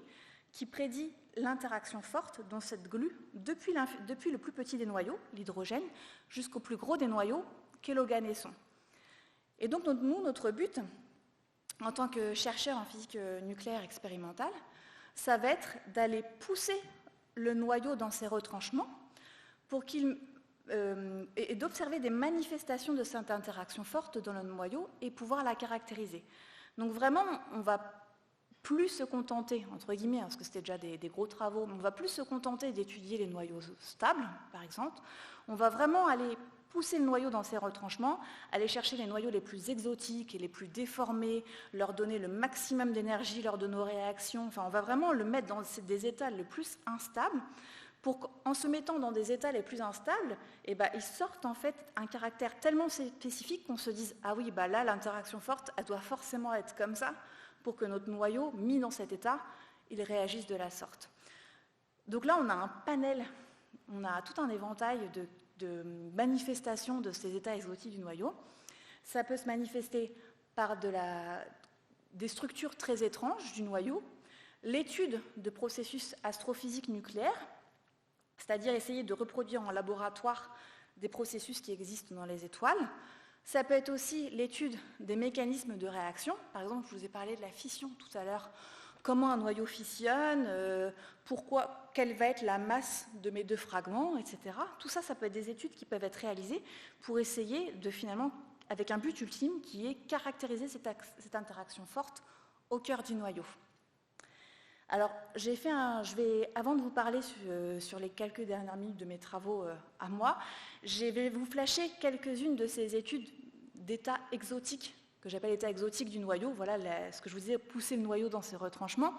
qui prédit l'interaction forte dans cette glue depuis le plus petit des noyaux, l'hydrogène, jusqu'au plus gros des noyaux, qu'est l'oganesson. Et donc nous, notre but, en tant que chercheur en physique nucléaire expérimentale, ça va être d'aller pousser le noyau dans ses retranchements et d'observer des manifestations de cette interaction forte dans le noyau et pouvoir la caractériser. Donc vraiment, on va plus se contenter, entre guillemets, parce que c'était déjà des gros travaux, mais on va plus se contenter d'étudier les noyaux stables, par exemple. On va vraiment aller pousser le noyau dans ses retranchements, aller chercher les noyaux les plus exotiques et les plus déformés, leur donner le maximum d'énergie lors de nos réactions. Enfin, on va vraiment le mettre dans des états les plus instables, pour qu'en se mettant dans des états les plus instables, ils sortent en fait un caractère tellement spécifique qu'on se dise « Ah oui, là, l'interaction forte, elle doit forcément être comme ça », pour que notre noyau, mis dans cet état, il réagisse de la sorte. Donc là, on a un panel, on a tout un éventail de manifestations de ces états exotiques du noyau. Ça peut se manifester par des structures très étranges du noyau, l'étude de processus astrophysiques nucléaires, c'est-à-dire essayer de reproduire en laboratoire des processus qui existent dans les étoiles. Ça peut être aussi l'étude des mécanismes de réaction. Par exemple, je vous ai parlé de la fission tout à l'heure. Comment un noyau fissionne, quelle va être la masse de mes 2 fragments, etc. Tout ça, ça peut être des études qui peuvent être réalisées pour essayer de finalement, avec un but ultime qui est caractériser cette interaction forte au cœur du noyau. Alors, avant de vous parler sur les quelques dernières minutes de mes travaux à moi, je vais vous flasher quelques-unes de ces études d'états exotiques que j'appelle l'état exotique du noyau, voilà ce que je vous disais, pousser le noyau dans ses retranchements.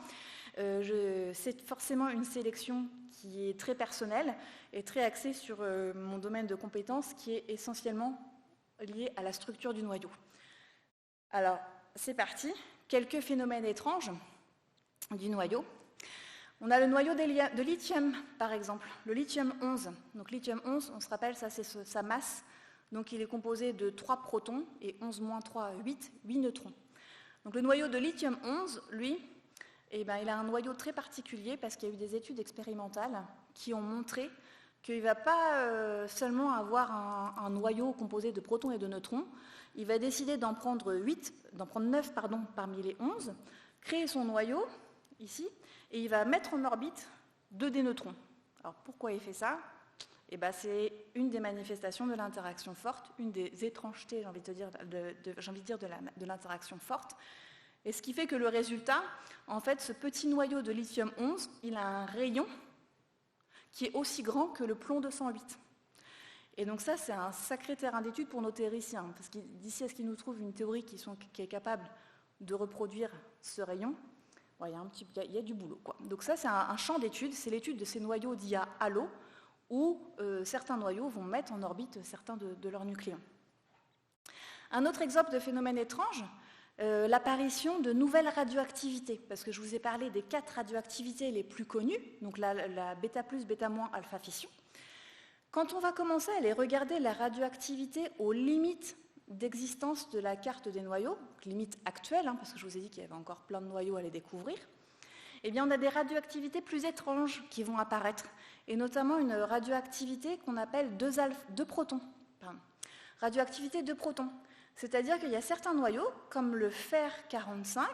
C'est forcément une sélection qui est très personnelle et très axée sur mon domaine de compétences qui est essentiellement lié à la structure du noyau. Alors, c'est parti. Quelques phénomènes étranges du noyau. On a le noyau de lithium, par exemple, le lithium 11. Donc lithium 11, on se rappelle, ça c'est sa masse. Donc il est composé de 3 protons et 11 moins 3, 8 neutrons. Donc le noyau de lithium 11, lui, il a un noyau très particulier parce qu'il y a eu des études expérimentales qui ont montré qu'il ne va pas seulement avoir un noyau composé de protons et de neutrons, il va décider d'en prendre 9 parmi les 11, créer son noyau, ici, et il va mettre en orbite 2 des neutrons. Alors pourquoi il fait ça ? C'est une des manifestations de l'interaction forte, une des étrangetés, j'ai envie de dire, de l'interaction forte. Et ce qui fait que le résultat, en fait, ce petit noyau de lithium 11, il a un rayon qui est aussi grand que le plomb 208. Et donc ça, c'est un sacré terrain d'étude pour nos théoriciens, parce que d'ici à ce qu'ils nous trouvent une théorie qui est capable de reproduire ce rayon, il y a du boulot, quoi. Donc ça, c'est un champ d'étude, c'est l'étude de ces noyaux dits à halo, où certains noyaux vont mettre en orbite certains de leurs nucléons. Un autre exemple de phénomène étrange, l'apparition de nouvelles radioactivités, parce que je vous ai parlé des 4 radioactivités les plus connues, donc la bêta+, bêta-, alpha fission. Quand on va commencer à aller regarder la radioactivité aux limites d'existence de la carte des noyaux, limites actuelles, parce que je vous ai dit qu'il y avait encore plein de noyaux à les découvrir, on a des radioactivités plus étranges qui vont apparaître, et notamment une radioactivité qu'on appelle 2 protons. Radioactivité 2 protons. C'est-à-dire qu'il y a certains noyaux, comme le fer 45,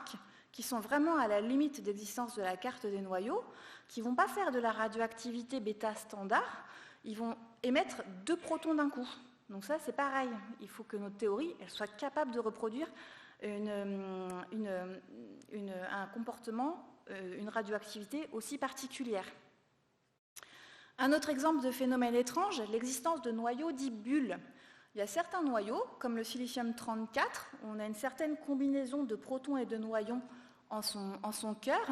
qui sont vraiment à la limite d'existence de la carte des noyaux, qui ne vont pas faire de la radioactivité bêta standard, ils vont émettre 2 protons d'un coup. Donc ça, c'est pareil. Il faut que notre théorie elle soit capable de reproduire un comportement, une radioactivité aussi particulière. Un autre exemple de phénomène étrange, l'existence de noyaux dits bulles. Il y a certains noyaux, comme le silicium-34, où on a une certaine combinaison de protons et de noyaux en son cœur.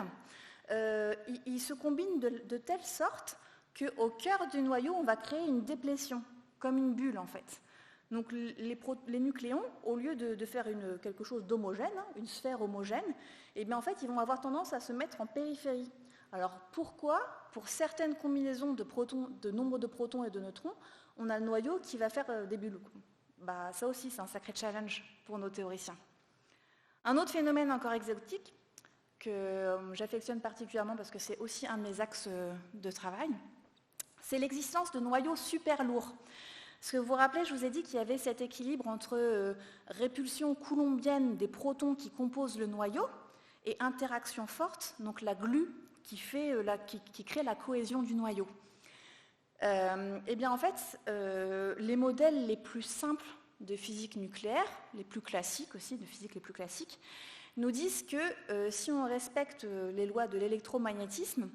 Ils se combinent de telle sorte qu'au cœur du noyau, on va créer une déplétion, comme une bulle en fait. Donc les nucléons, au lieu de faire quelque chose d'homogène, une sphère homogène, en fait, ils vont avoir tendance à se mettre en périphérie. Alors pourquoi, pour certaines combinaisons de nombre de protons et de neutrons, on a le noyau qui va faire des bulles? Ça aussi, c'est un sacré challenge pour nos théoriciens. Un autre phénomène encore exotique, que j'affectionne particulièrement parce que c'est aussi un de mes axes de travail, c'est l'existence de noyaux super lourds. Parce que vous vous rappelez, je vous ai dit qu'il y avait cet équilibre entre répulsion coulombienne des protons qui composent le noyau et interaction forte, donc la glue qui crée la cohésion du noyau. En fait, les modèles les plus simples de physique nucléaire, les plus classiques aussi, de physique les plus classiques, nous disent que si on respecte les lois de l'électromagnétisme,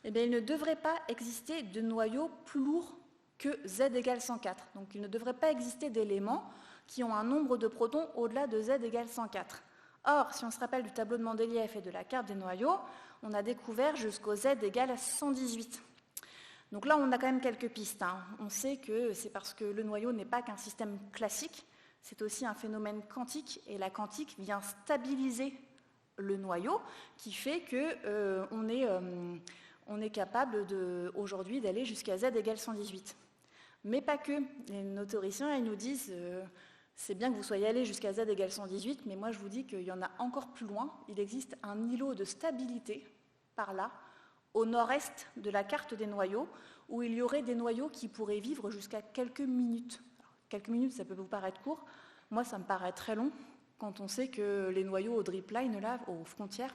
il ne devrait pas exister de noyau plus lourd que Z égale 104. Donc il ne devrait pas exister d'éléments qui ont un nombre de protons au-delà de Z égale 104. Or, si on se rappelle du tableau de Mendeleïev et de la carte des noyaux, on a découvert jusqu'au Z égale 118. Donc là, on a quand même quelques pistes. On sait que c'est parce que le noyau n'est pas qu'un système classique, c'est aussi un phénomène quantique, et la quantique vient stabiliser le noyau, qui fait qu'on est capable aujourd'hui d'aller jusqu'à Z égale 118. Mais pas que. Nos théoriciens, ils nous disent c'est bien que vous soyez allés jusqu'à Z égale 118, mais moi je vous dis qu'il y en a encore plus loin. Il existe un îlot de stabilité par là, au nord-est de la carte des noyaux, où il y aurait des noyaux qui pourraient vivre jusqu'à quelques minutes. Alors, quelques minutes, ça peut vous paraître court. Moi, ça me paraît très long, quand on sait que les noyaux au drip line, là, aux frontières,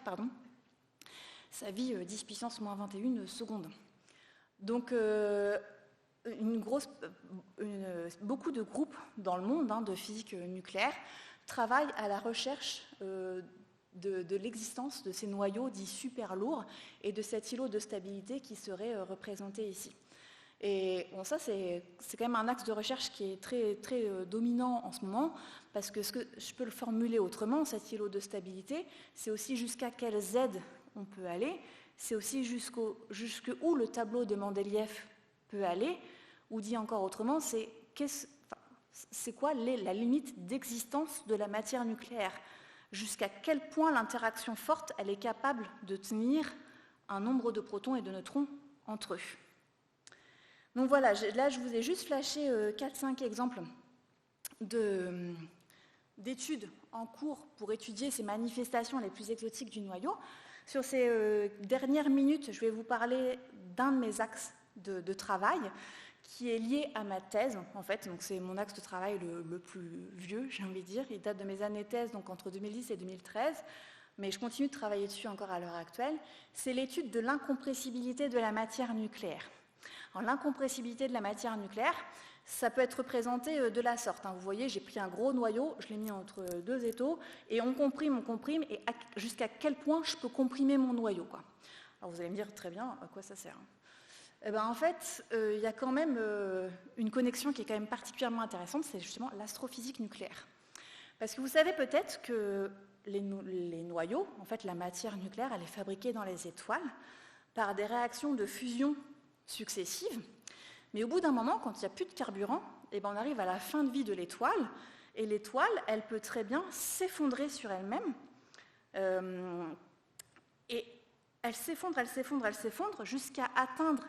ça vit 10 puissance moins 21 secondes. Donc, beaucoup de groupes dans le monde de physique nucléaire travaillent à la recherche de l'existence de ces noyaux dits super lourds et de cet îlot de stabilité qui serait représenté ici. Et bon, ça, c'est quand même un axe de recherche qui est très, très dominant en ce moment, parce que ce que je peux le formuler autrement, cet îlot de stabilité, c'est aussi jusqu'à quel Z on peut aller, c'est aussi jusqu'où le tableau de Mendeleïev peut aller, ou dit encore autrement, c'est quoi la limite d'existence de la matière nucléaire, jusqu'à quel point l'interaction forte elle est capable de tenir un nombre de protons et de neutrons entre eux. Donc voilà, là je vous ai juste flashé 4-5 exemples d'études en cours pour étudier ces manifestations les plus exotiques du noyau. Sur ces dernières minutes, je vais vous parler d'un de mes axes de travail qui est lié à ma thèse, en fait. Donc c'est mon axe de travail le plus vieux, j'ai envie de dire. Il date de mes années thèse, donc entre 2010 et 2013, mais je continue de travailler dessus encore à l'heure actuelle. C'est l'étude de l'incompressibilité de la matière nucléaire. L'incompressibilité de la matière nucléaire, ça peut être représenté de la sorte. Vous voyez, j'ai pris un gros noyau, je l'ai mis entre deux étaux, et on comprime, et jusqu'à quel point je peux comprimer mon noyau, quoi. Alors vous allez me dire, très bien, à quoi ça sert? En fait, il y a quand même une connexion qui est quand même particulièrement intéressante, c'est justement l'astrophysique nucléaire. Parce que vous savez peut-être que les noyaux, en fait la matière nucléaire, elle est fabriquée dans les étoiles par des réactions de fusion successives, mais au bout d'un moment, quand il n'y a plus de carburant, on arrive à la fin de vie de l'étoile, et l'étoile, elle peut très bien s'effondrer sur elle-même, et elle s'effondre jusqu'à atteindre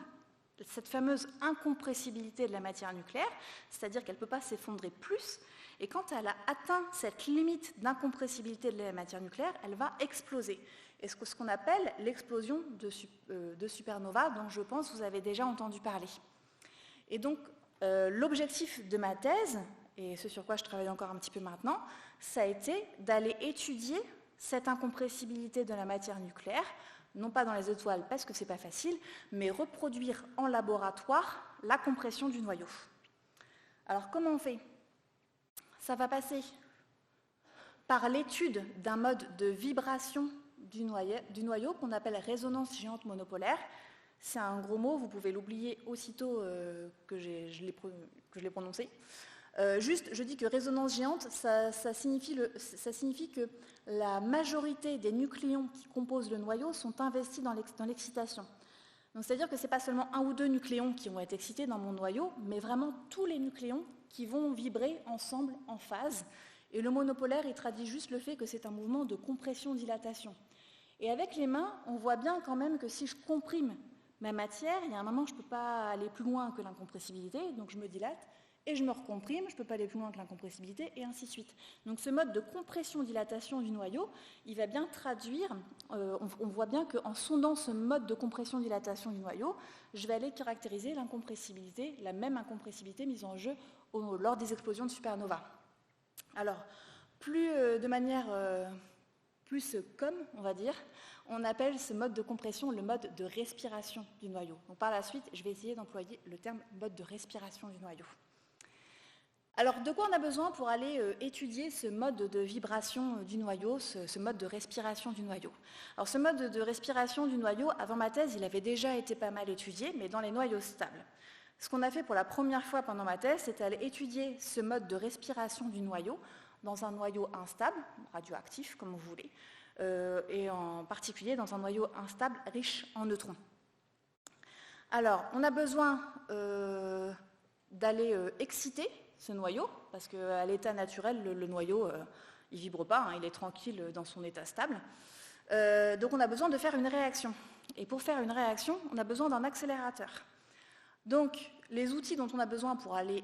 cette fameuse incompressibilité de la matière nucléaire, c'est-à-dire qu'elle ne peut pas s'effondrer plus, et quand elle a atteint cette limite d'incompressibilité de la matière nucléaire, elle va exploser. Et ce qu'on appelle l'explosion de supernova, dont je pense que vous avez déjà entendu parler. Et donc, l'objectif de ma thèse, et ce sur quoi je travaille encore un petit peu maintenant, ça a été d'aller étudier cette incompressibilité de la matière nucléaire, non pas dans les étoiles parce que ce n'est pas facile, mais reproduire en laboratoire la compression du noyau. Alors comment on fait? Ça va passer par l'étude d'un mode de vibration du noyau qu'on appelle résonance géante monopolaire. C'est un gros mot, vous pouvez l'oublier aussitôt que je l'ai prononcé. Juste, je dis que résonance géante, ça signifie que la majorité des nucléons qui composent le noyau sont investis dans l'excitation. Donc, c'est-à-dire que ce n'est pas seulement un ou deux nucléons qui vont être excités dans mon noyau, mais vraiment tous les nucléons qui vont vibrer ensemble en phase. Et le monopolaire, il traduit juste le fait que c'est un mouvement de compression-dilatation. Et avec les mains, on voit bien quand même que si je comprime ma matière, il y a un moment, je ne peux pas aller plus loin que l'incompressibilité, donc je me dilate, et je me recomprime, je ne peux pas aller plus loin que l'incompressibilité, et ainsi de suite. Donc ce mode de compression-dilatation du noyau, il va bien traduire, on voit bien qu'en sondant ce mode de compression-dilatation du noyau, je vais aller caractériser l'incompressibilité, la même incompressibilité mise en jeu lors des explosions de supernova. Alors, de manière plus on va dire, on appelle ce mode de compression le mode de respiration du noyau. Donc par la suite, je vais essayer d'employer le terme mode de respiration du noyau. Alors, de quoi on a besoin pour aller étudier ce mode de vibration du noyau, ce mode de respiration du noyau? Alors, ce mode de respiration du noyau, avant ma thèse, il avait déjà été pas mal étudié, mais dans les noyaux stables. Ce qu'on a fait pour la première fois pendant ma thèse, c'était aller étudier ce mode de respiration du noyau dans un noyau instable, radioactif, comme vous voulez, et en particulier dans un noyau instable riche en neutrons. Alors, on a besoin d'aller exciter ce noyau, parce qu'à l'état naturel, le noyau, il ne vibre pas, il est tranquille dans son état stable. Donc on a besoin de faire une réaction. Et pour faire une réaction, on a besoin d'un accélérateur. Donc les outils dont on a besoin pour aller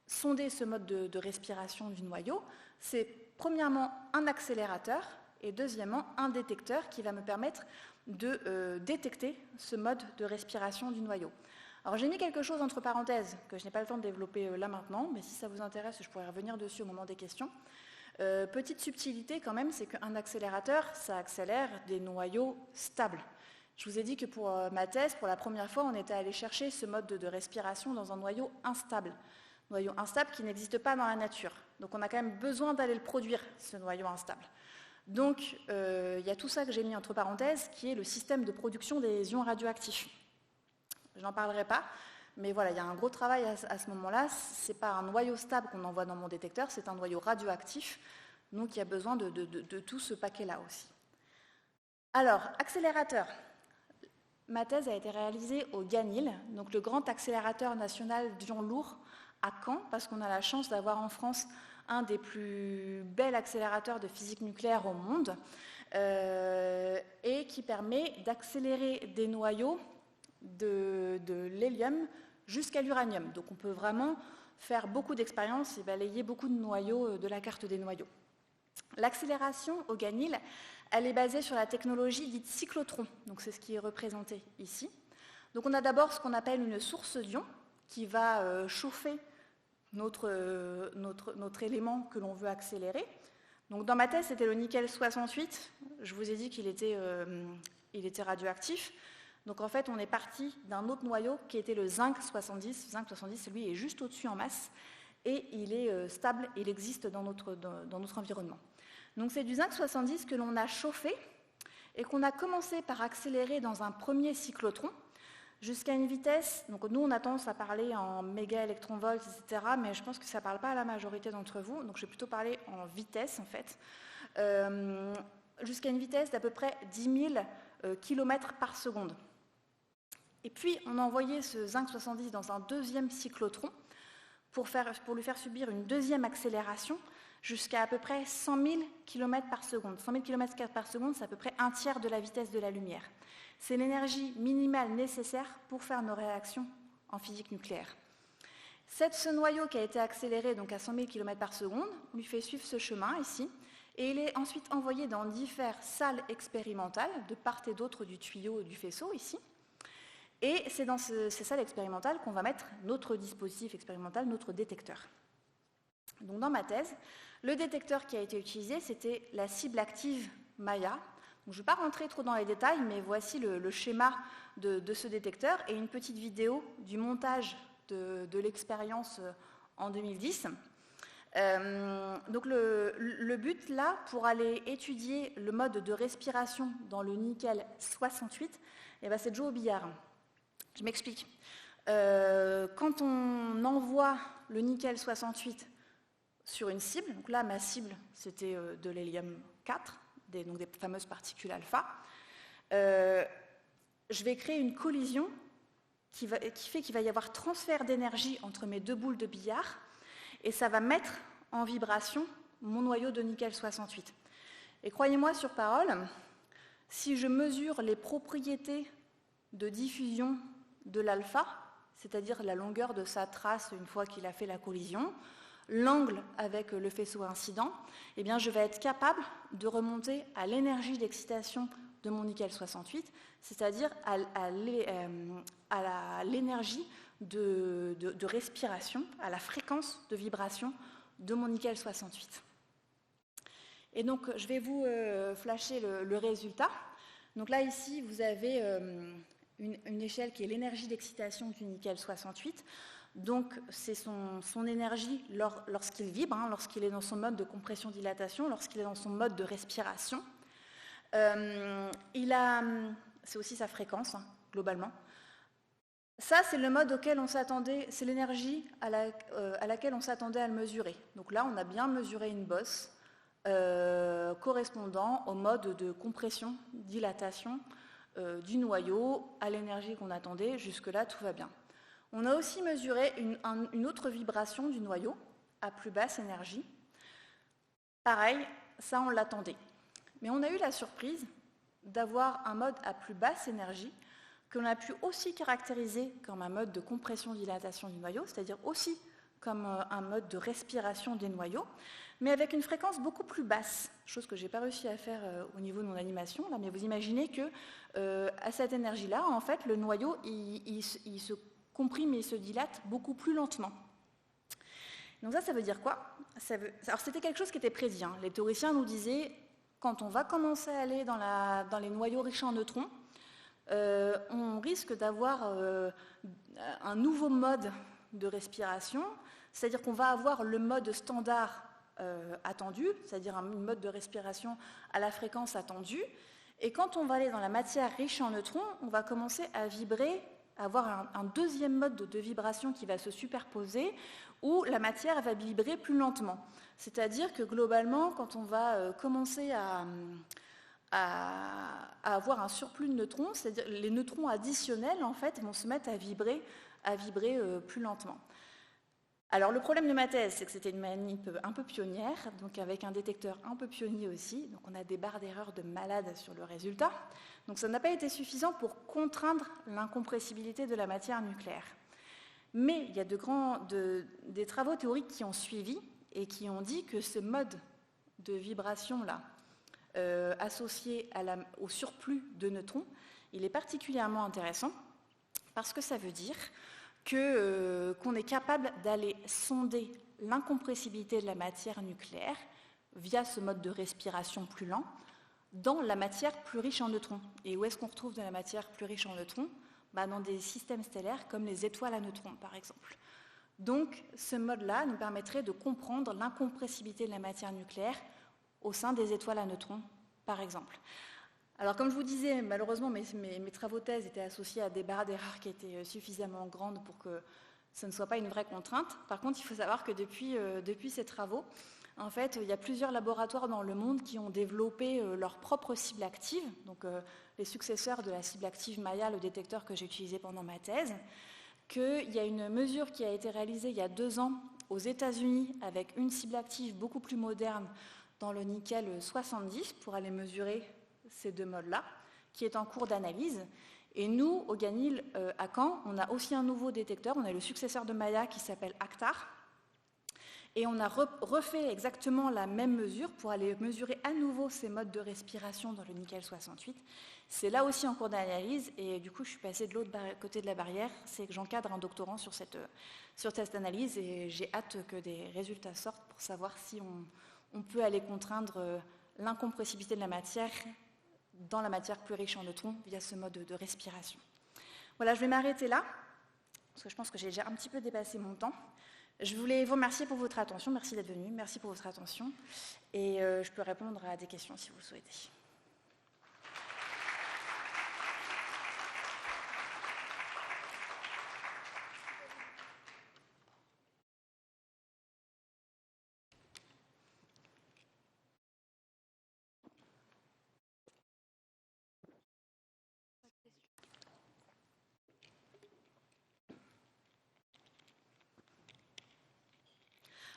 sonder ce mode de respiration du noyau, c'est premièrement un accélérateur et deuxièmement un détecteur qui va me permettre de détecter ce mode de respiration du noyau. Alors j'ai mis quelque chose entre parenthèses que je n'ai pas le temps de développer là maintenant, mais si ça vous intéresse, je pourrais revenir dessus au moment des questions. Petite subtilité quand même, c'est qu'un accélérateur, ça accélère des noyaux stables. Je vous ai dit que pour ma thèse, pour la première fois, on était allé chercher ce mode de respiration dans un noyau instable qui n'existe pas dans la nature. Donc on a quand même besoin d'aller le produire, ce noyau instable. Donc il y a tout ça que j'ai mis entre parenthèses, qui est le système de production des ions radioactifs. Je n'en parlerai pas, Mais voilà, il y a un gros travail à ce moment-là. Ce n'est pas un noyau stable qu'on envoie dans mon détecteur, c'est un noyau radioactif. Donc il y a besoin de tout ce paquet-là aussi. Alors, accélérateur. Ma thèse a été réalisée au GANIL, donc le grand accélérateur national d'ions lourds à Caen, parce qu'on a la chance d'avoir en France un des plus bels accélérateurs de physique nucléaire au monde, et qui permet d'accélérer des noyaux de l'hélium jusqu'à l'uranium. Donc on peut vraiment faire beaucoup d'expériences et balayer beaucoup de noyaux de la carte des noyaux. L'accélération au GANIL, elle est basée sur la technologie dite cyclotron, donc c'est ce qui est représenté ici. Donc on a d'abord ce qu'on appelle une source d'ion qui va chauffer notre élément que l'on veut accélérer. Donc dans ma thèse, c'était le nickel 68. Je vous ai dit qu'il était radioactif. Donc en fait, on est parti d'un autre noyau qui était le zinc 70. Le zinc 70, lui, est juste au-dessus en masse et il est stable, il existe dans notre environnement. Donc c'est du zinc 70 que l'on a chauffé et qu'on a commencé par accélérer dans un premier cyclotron jusqu'à une vitesse, donc nous on a tendance à parler en mégaélectronvolts, etc., mais je pense que ça ne parle pas à la majorité d'entre vous, donc je vais plutôt parler en vitesse en fait, jusqu'à une vitesse d'à peu près 10 000 km par seconde. Et puis on a envoyé ce zinc 70 dans un deuxième cyclotron pour lui faire subir une deuxième accélération jusqu'à peu près 100 000 km par seconde. 100 000 km par seconde, c'est à peu près un tiers de la vitesse de la lumière. C'est l'énergie minimale nécessaire pour faire nos réactions en physique nucléaire. Ce noyau qui a été accéléré donc à 100 000 km par seconde, on lui fait suivre ce chemin ici, et il est ensuite envoyé dans diverses salles expérimentales, de part et d'autre du tuyau du faisceau ici. Et c'est dans ces salles expérimentales qu'on va mettre notre dispositif expérimental, notre détecteur. Donc dans ma thèse, le détecteur qui a été utilisé, c'était la cible active Maya. Donc, je ne vais pas rentrer trop dans les détails, mais voici le schéma de ce détecteur et une petite vidéo du montage de l'expérience en 2010. Donc le but là, pour aller étudier le mode de respiration dans le nickel 68, c'est de jouer au billard. Je m'explique. Quand on envoie le nickel 68 sur une cible, donc là ma cible c'était de l'hélium 4, donc des fameuses particules alpha, je vais créer une collision qui fait qu'il va y avoir transfert d'énergie entre mes deux boules de billard et ça va mettre en vibration mon noyau de nickel 68. Et croyez-moi sur parole, si je mesure les propriétés de diffusion de l'alpha, c'est-à-dire la longueur de sa trace une fois qu'il a fait la collision, l'angle avec le faisceau incident, eh bien, je vais être capable de remonter à l'énergie d'excitation de mon nickel 68, c'est-à-dire à l'énergie de respiration, à la fréquence de vibration de mon nickel 68. Et donc, je vais vous flasher le résultat. Donc là, ici, vous avez une échelle qui est l'énergie d'excitation du nickel 68. Donc, c'est son énergie lorsqu'il vibre, lorsqu'il est dans son mode de compression-dilatation, lorsqu'il est dans son mode de respiration. C'est aussi sa fréquence, globalement. Ça, c'est le mode auquel on s'attendait, c'est l'énergie à laquelle on s'attendait à le mesurer. Donc là, on a bien mesuré une bosse correspondant au mode de compression-dilatation du noyau à l'énergie qu'on attendait. Jusque-là, tout va bien. On a aussi mesuré une autre vibration du noyau à plus basse énergie. Pareil, ça on l'attendait. Mais on a eu la surprise d'avoir un mode à plus basse énergie que l'on a pu aussi caractériser comme un mode de compression-dilatation du noyau, c'est-à-dire aussi comme un mode de respiration des noyaux, mais avec une fréquence beaucoup plus basse, chose que je n'ai pas réussi à faire au niveau de mon animation, là, mais vous imaginez que à cette énergie-là, en fait, le noyau, il se comprime et il se dilate beaucoup plus lentement. Donc ça veut dire quoi ? Alors c'était quelque chose qui était prédit. Les théoriciens nous disaient, quand on va commencer à aller dans les noyaux riches en neutrons, on risque d'avoir un nouveau mode de respiration, c'est-à-dire qu'on va avoir le mode standard attendu, c'est-à-dire un mode de respiration à la fréquence attendue, et quand on va aller dans la matière riche en neutrons, on va commencer à vibrer avoir un deuxième mode de vibration qui va se superposer, où la matière va vibrer plus lentement. C'est-à-dire que globalement, quand on va commencer à avoir un surplus de neutrons, c'est-à-dire les neutrons additionnels en fait vont se mettre à vibrer plus lentement. Alors le problème de ma thèse, c'est que c'était une manip un peu pionnière, donc avec un détecteur un peu pionnier aussi, donc on a des barres d'erreur de malade sur le résultat. Donc ça n'a pas été suffisant pour contraindre l'incompressibilité de la matière nucléaire. Mais il y a des travaux théoriques qui ont suivi et qui ont dit que ce mode de vibration-là, associé au surplus de neutrons, il est particulièrement intéressant parce que ça veut dire qu'on est capable d'aller sonder l'incompressibilité de la matière nucléaire via ce mode de respiration plus lent dans la matière plus riche en neutrons. Et où est-ce qu'on retrouve de la matière plus riche en neutrons ? Dans des systèmes stellaires comme les étoiles à neutrons, par exemple. Donc, ce mode-là nous permettrait de comprendre l'incompressibilité de la matière nucléaire au sein des étoiles à neutrons, par exemple. Alors, comme je vous disais, malheureusement, mes travaux de thèse étaient associés à des barres d'erreur qui étaient suffisamment grandes pour que ce ne soit pas une vraie contrainte. Par contre, il faut savoir que depuis ces travaux, en fait, il y a plusieurs laboratoires dans le monde qui ont développé leur propre cible active, donc les successeurs de la cible active Maya, le détecteur que j'ai utilisé pendant ma thèse, qu'il y a une mesure qui a été réalisée il y a 2 ans aux États-Unis avec une cible active beaucoup plus moderne dans le nickel 70 pour aller mesurer ces 2 modes-là, qui est en cours d'analyse. Et nous, au GANIL à Caen, on a aussi un nouveau détecteur, on a le successeur de Maya qui s'appelle ACTAR, et on a refait exactement la même mesure pour aller mesurer à nouveau ces modes de respiration dans le nickel 68. C'est là aussi en cours d'analyse, et du coup je suis passée de l'autre côté de la barrière, c'est que j'encadre un doctorant sur cette analyse, et j'ai hâte que des résultats sortent pour savoir si on peut aller contraindre l'incompressibilité de la matière dans la matière plus riche en neutrons via ce mode de respiration. Voilà, je vais m'arrêter là, parce que je pense que j'ai déjà un petit peu dépassé mon temps. Je voulais vous remercier pour votre attention, merci d'être venu, merci pour votre attention, et je peux répondre à des questions si vous le souhaitez.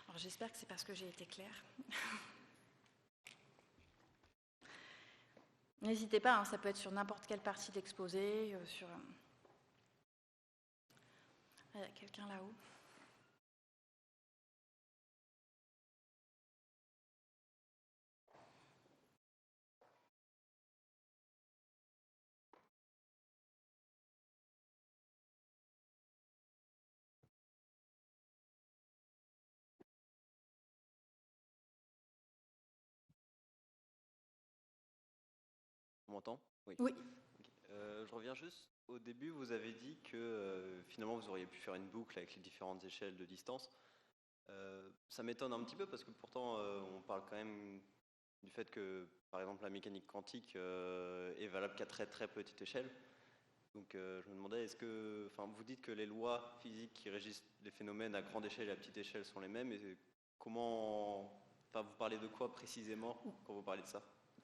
Alors j'espère que c'est parce que j'ai été claire. N'hésitez pas, hein, ça peut être sur n'importe quelle partie de l'exposé, sur... Il y a quelqu'un là-haut. On m'entend ? Oui. Oui. Okay. Je reviens juste au début, vous avez dit que finalement vous auriez pu faire une boucle avec les différentes échelles de distance. Ça m'étonne un petit peu parce que pourtant on parle quand même du fait que par exemple la mécanique quantique est valable qu'à très très petite échelle. Donc je me demandais, vous dites que les lois physiques qui régissent les phénomènes à grande échelle et à petite échelle sont les mêmes, et vous parlez de quoi précisément quand vous parlez de ça ?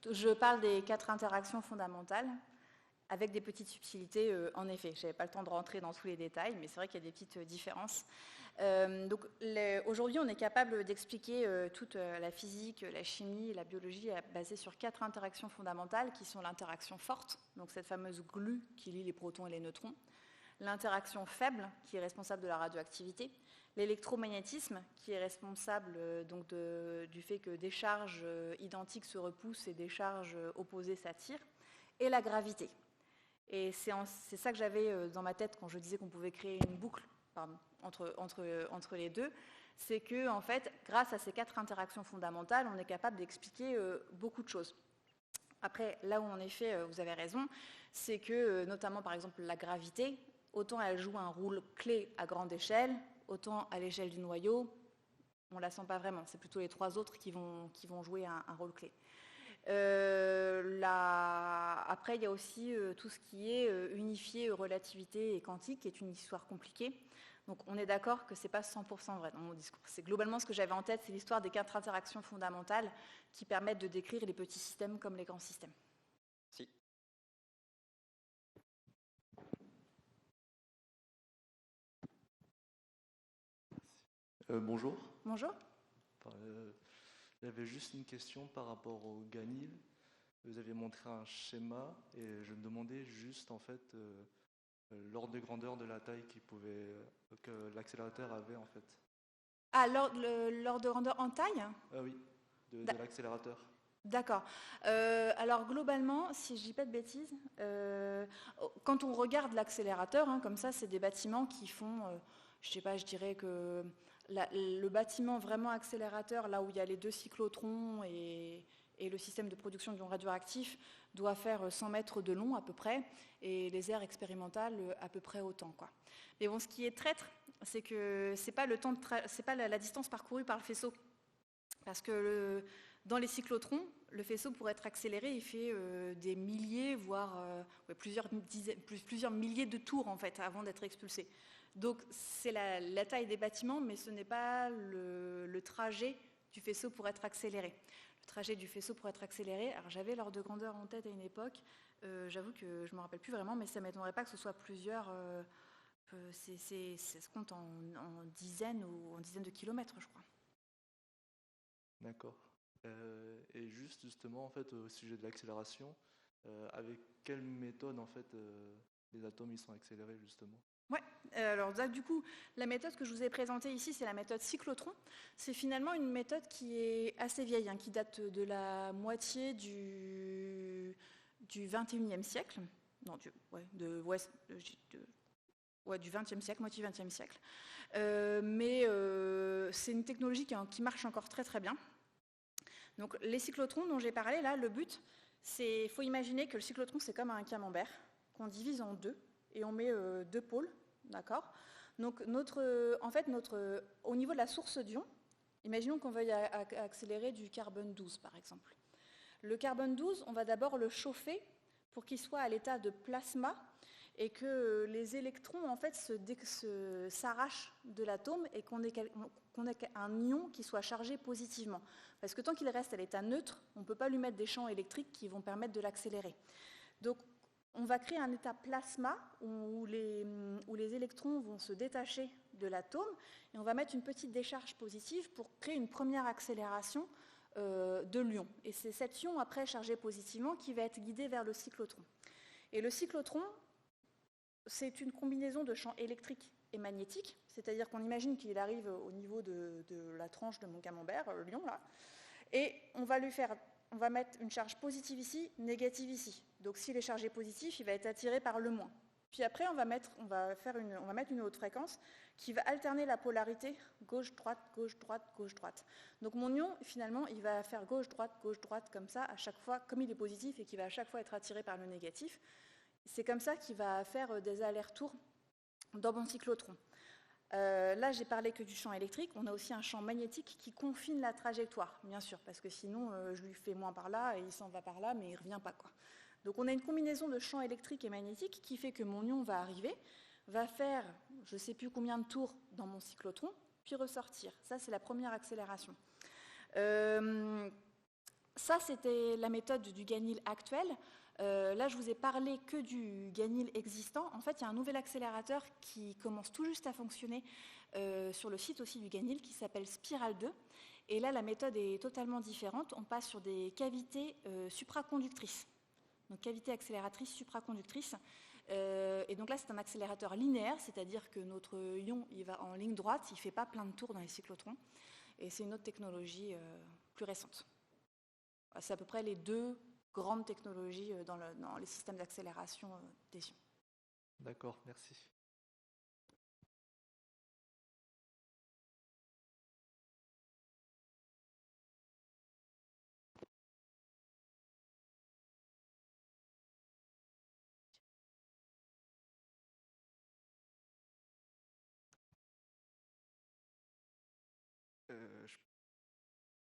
Je parle des 4 interactions fondamentales, avec des petites subtilités, en effet. Je n'avais pas le temps de rentrer dans tous les détails, mais c'est vrai qu'il y a des petites différences. Aujourd'hui, on est capable d'expliquer toute la physique, la chimie, la biologie basée sur 4 interactions fondamentales, qui sont l'interaction forte, donc cette fameuse glue qui lie les protons et les neutrons, l'interaction faible, qui est responsable de la radioactivité, l'électromagnétisme, qui est responsable du fait que des charges identiques se repoussent et des charges opposées s'attirent, et la gravité. Et c'est ça que j'avais dans ma tête quand je disais qu'on pouvait créer une boucle entre les deux, c'est que, en fait, grâce à ces 4 interactions fondamentales, on est capable d'expliquer beaucoup de choses. Après, là où en effet, vous avez raison, c'est que, notamment par exemple la gravité, autant elle joue un rôle clé à grande échelle, autant à l'échelle du noyau, on ne la sent pas vraiment. C'est plutôt les 3 autres qui vont jouer un rôle clé. À Après, il y a aussi tout ce qui est unifié, relativité et quantique, qui est une histoire compliquée. Donc on est d'accord que ce n'est pas 100% vrai dans mon discours. C'est globalement ce que j'avais en tête, c'est l'histoire des 4 interactions fondamentales qui permettent de décrire les petits systèmes comme les grands systèmes. Si. Bonjour. Bonjour. J'avais juste une question par rapport au Ganil. Vous avez montré un schéma et je me demandais juste en fait l'ordre de grandeur de la taille que l'accélérateur avait en fait. Ah, l'ordre de grandeur en taille? Ah oui, de l'accélérateur. D'accord. Alors globalement, si je dis pas de bêtises, quand on regarde l'accélérateur, hein, comme ça, c'est des bâtiments qui font, je sais pas, je dirais que le bâtiment vraiment accélérateur, là où il y a les 2 cyclotrons et le système de production d'ions radioactifs, doit faire 100 mètres de long à peu près, et les aires expérimentales à peu près autant, quoi. Mais bon, ce qui est traître, c'est que c'est pas la distance parcourue par le faisceau, parce que dans les cyclotrons, le faisceau, pour être accéléré, il fait des milliers, voire plusieurs milliers de tours en fait, avant d'être expulsé. Donc c'est la taille des bâtiments, mais ce n'est pas le trajet du faisceau pour être accéléré. Le trajet du faisceau pour être accéléré, alors j'avais l'ordre de grandeur en tête à une époque, j'avoue que je ne me rappelle plus vraiment, mais ça ne m'étonnerait pas que ce soit plusieurs, ça se compte en dizaines ou en dizaines de kilomètres, je crois. D'accord. Et justement en fait au sujet de l'accélération, avec quelle méthode en fait les atomes ils sont accélérés justement? Ouais, alors là, du coup, la méthode que je vous ai présentée ici, c'est la méthode cyclotron. C'est finalement une méthode qui est assez vieille, hein, qui date de la moitié du XXIe siècle. Non, du XXe siècle, moitié XXe siècle. Mais c'est une technologie qui marche encore très très bien. Donc les cyclotrons dont j'ai parlé là, le but, c'est, il faut imaginer que le cyclotron c'est comme un camembert qu'on divise en 2 et on met 2 pôles, d'accord? Donc au niveau de la source d'ion, imaginons qu'on veuille accélérer du carbone 12 par exemple. Le carbone 12, on va d'abord le chauffer pour qu'il soit à l'état de plasma et que les électrons en fait s'arrachent de l'atome et qu'on ait un ion qui soit chargé positivement. Parce que tant qu'il reste à l'état neutre, on ne peut pas lui mettre des champs électriques qui vont permettre de l'accélérer. Donc on va créer un état plasma où les électrons vont se détacher de l'atome et on va mettre une petite décharge positive pour créer une première accélération de l'ion. Et c'est cet ion après chargé positivement qui va être guidé vers le cyclotron. Et le cyclotron, c'est une combinaison de champs électriques et magnétiques, c'est-à-dire qu'on imagine qu'il arrive au niveau de la tranche de mon camembert, l'ion là, et on va mettre une charge positive ici, négative ici. Donc s'il est chargé positif, il va être attiré par le moins. Puis après, on va mettre une haute fréquence qui va alterner la polarité gauche-droite, gauche-droite, gauche-droite. Donc mon ion, finalement, il va faire gauche-droite, gauche-droite comme ça, à chaque fois, comme il est positif et qu'il va à chaque fois être attiré par le négatif. C'est comme ça qu'il va faire des allers-retours dans mon cyclotron. Là, j'ai parlé que du champ électrique. On a aussi un champ magnétique qui confine la trajectoire, bien sûr, parce que sinon, je lui fais moins par là et il s'en va par là, mais il ne revient pas, quoi. Donc on a une combinaison de champs électriques et magnétiques qui fait que mon ion va arriver, va faire je ne sais plus combien de tours dans mon cyclotron, puis ressortir. Ça, c'est la première accélération. Ça, c'était la méthode du Ganil actuel. Là, je vous ai parlé que du Ganil existant. En fait, il y a un nouvel accélérateur qui commence tout juste à fonctionner sur le site aussi du Ganil qui s'appelle Spiral 2. Et là, la méthode est totalement différente. On passe sur des cavités supraconductrices. Donc, cavités accélératrices supraconductrices. Et donc là, c'est un accélérateur linéaire, c'est-à-dire que notre ion, il va en ligne droite, il ne fait pas plein de tours dans les cyclotrons. Et c'est une autre technologie plus récente. C'est à peu près les 2 grandes technologies dans les systèmes d'accélération des ions. D'accord, merci.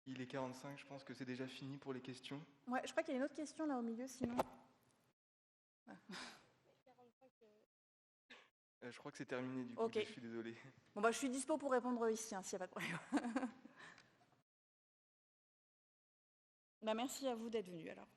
Il est 45, je pense que c'est déjà fini pour les questions. Ouais, je crois qu'il y a une autre question là au milieu, sinon. Je crois que c'est terminé du coup, Ok. je suis désolé. Bon, bah, je suis dispo pour répondre ici, hein, s'il n'y a pas de problème. Bah, merci à vous d'être venus alors.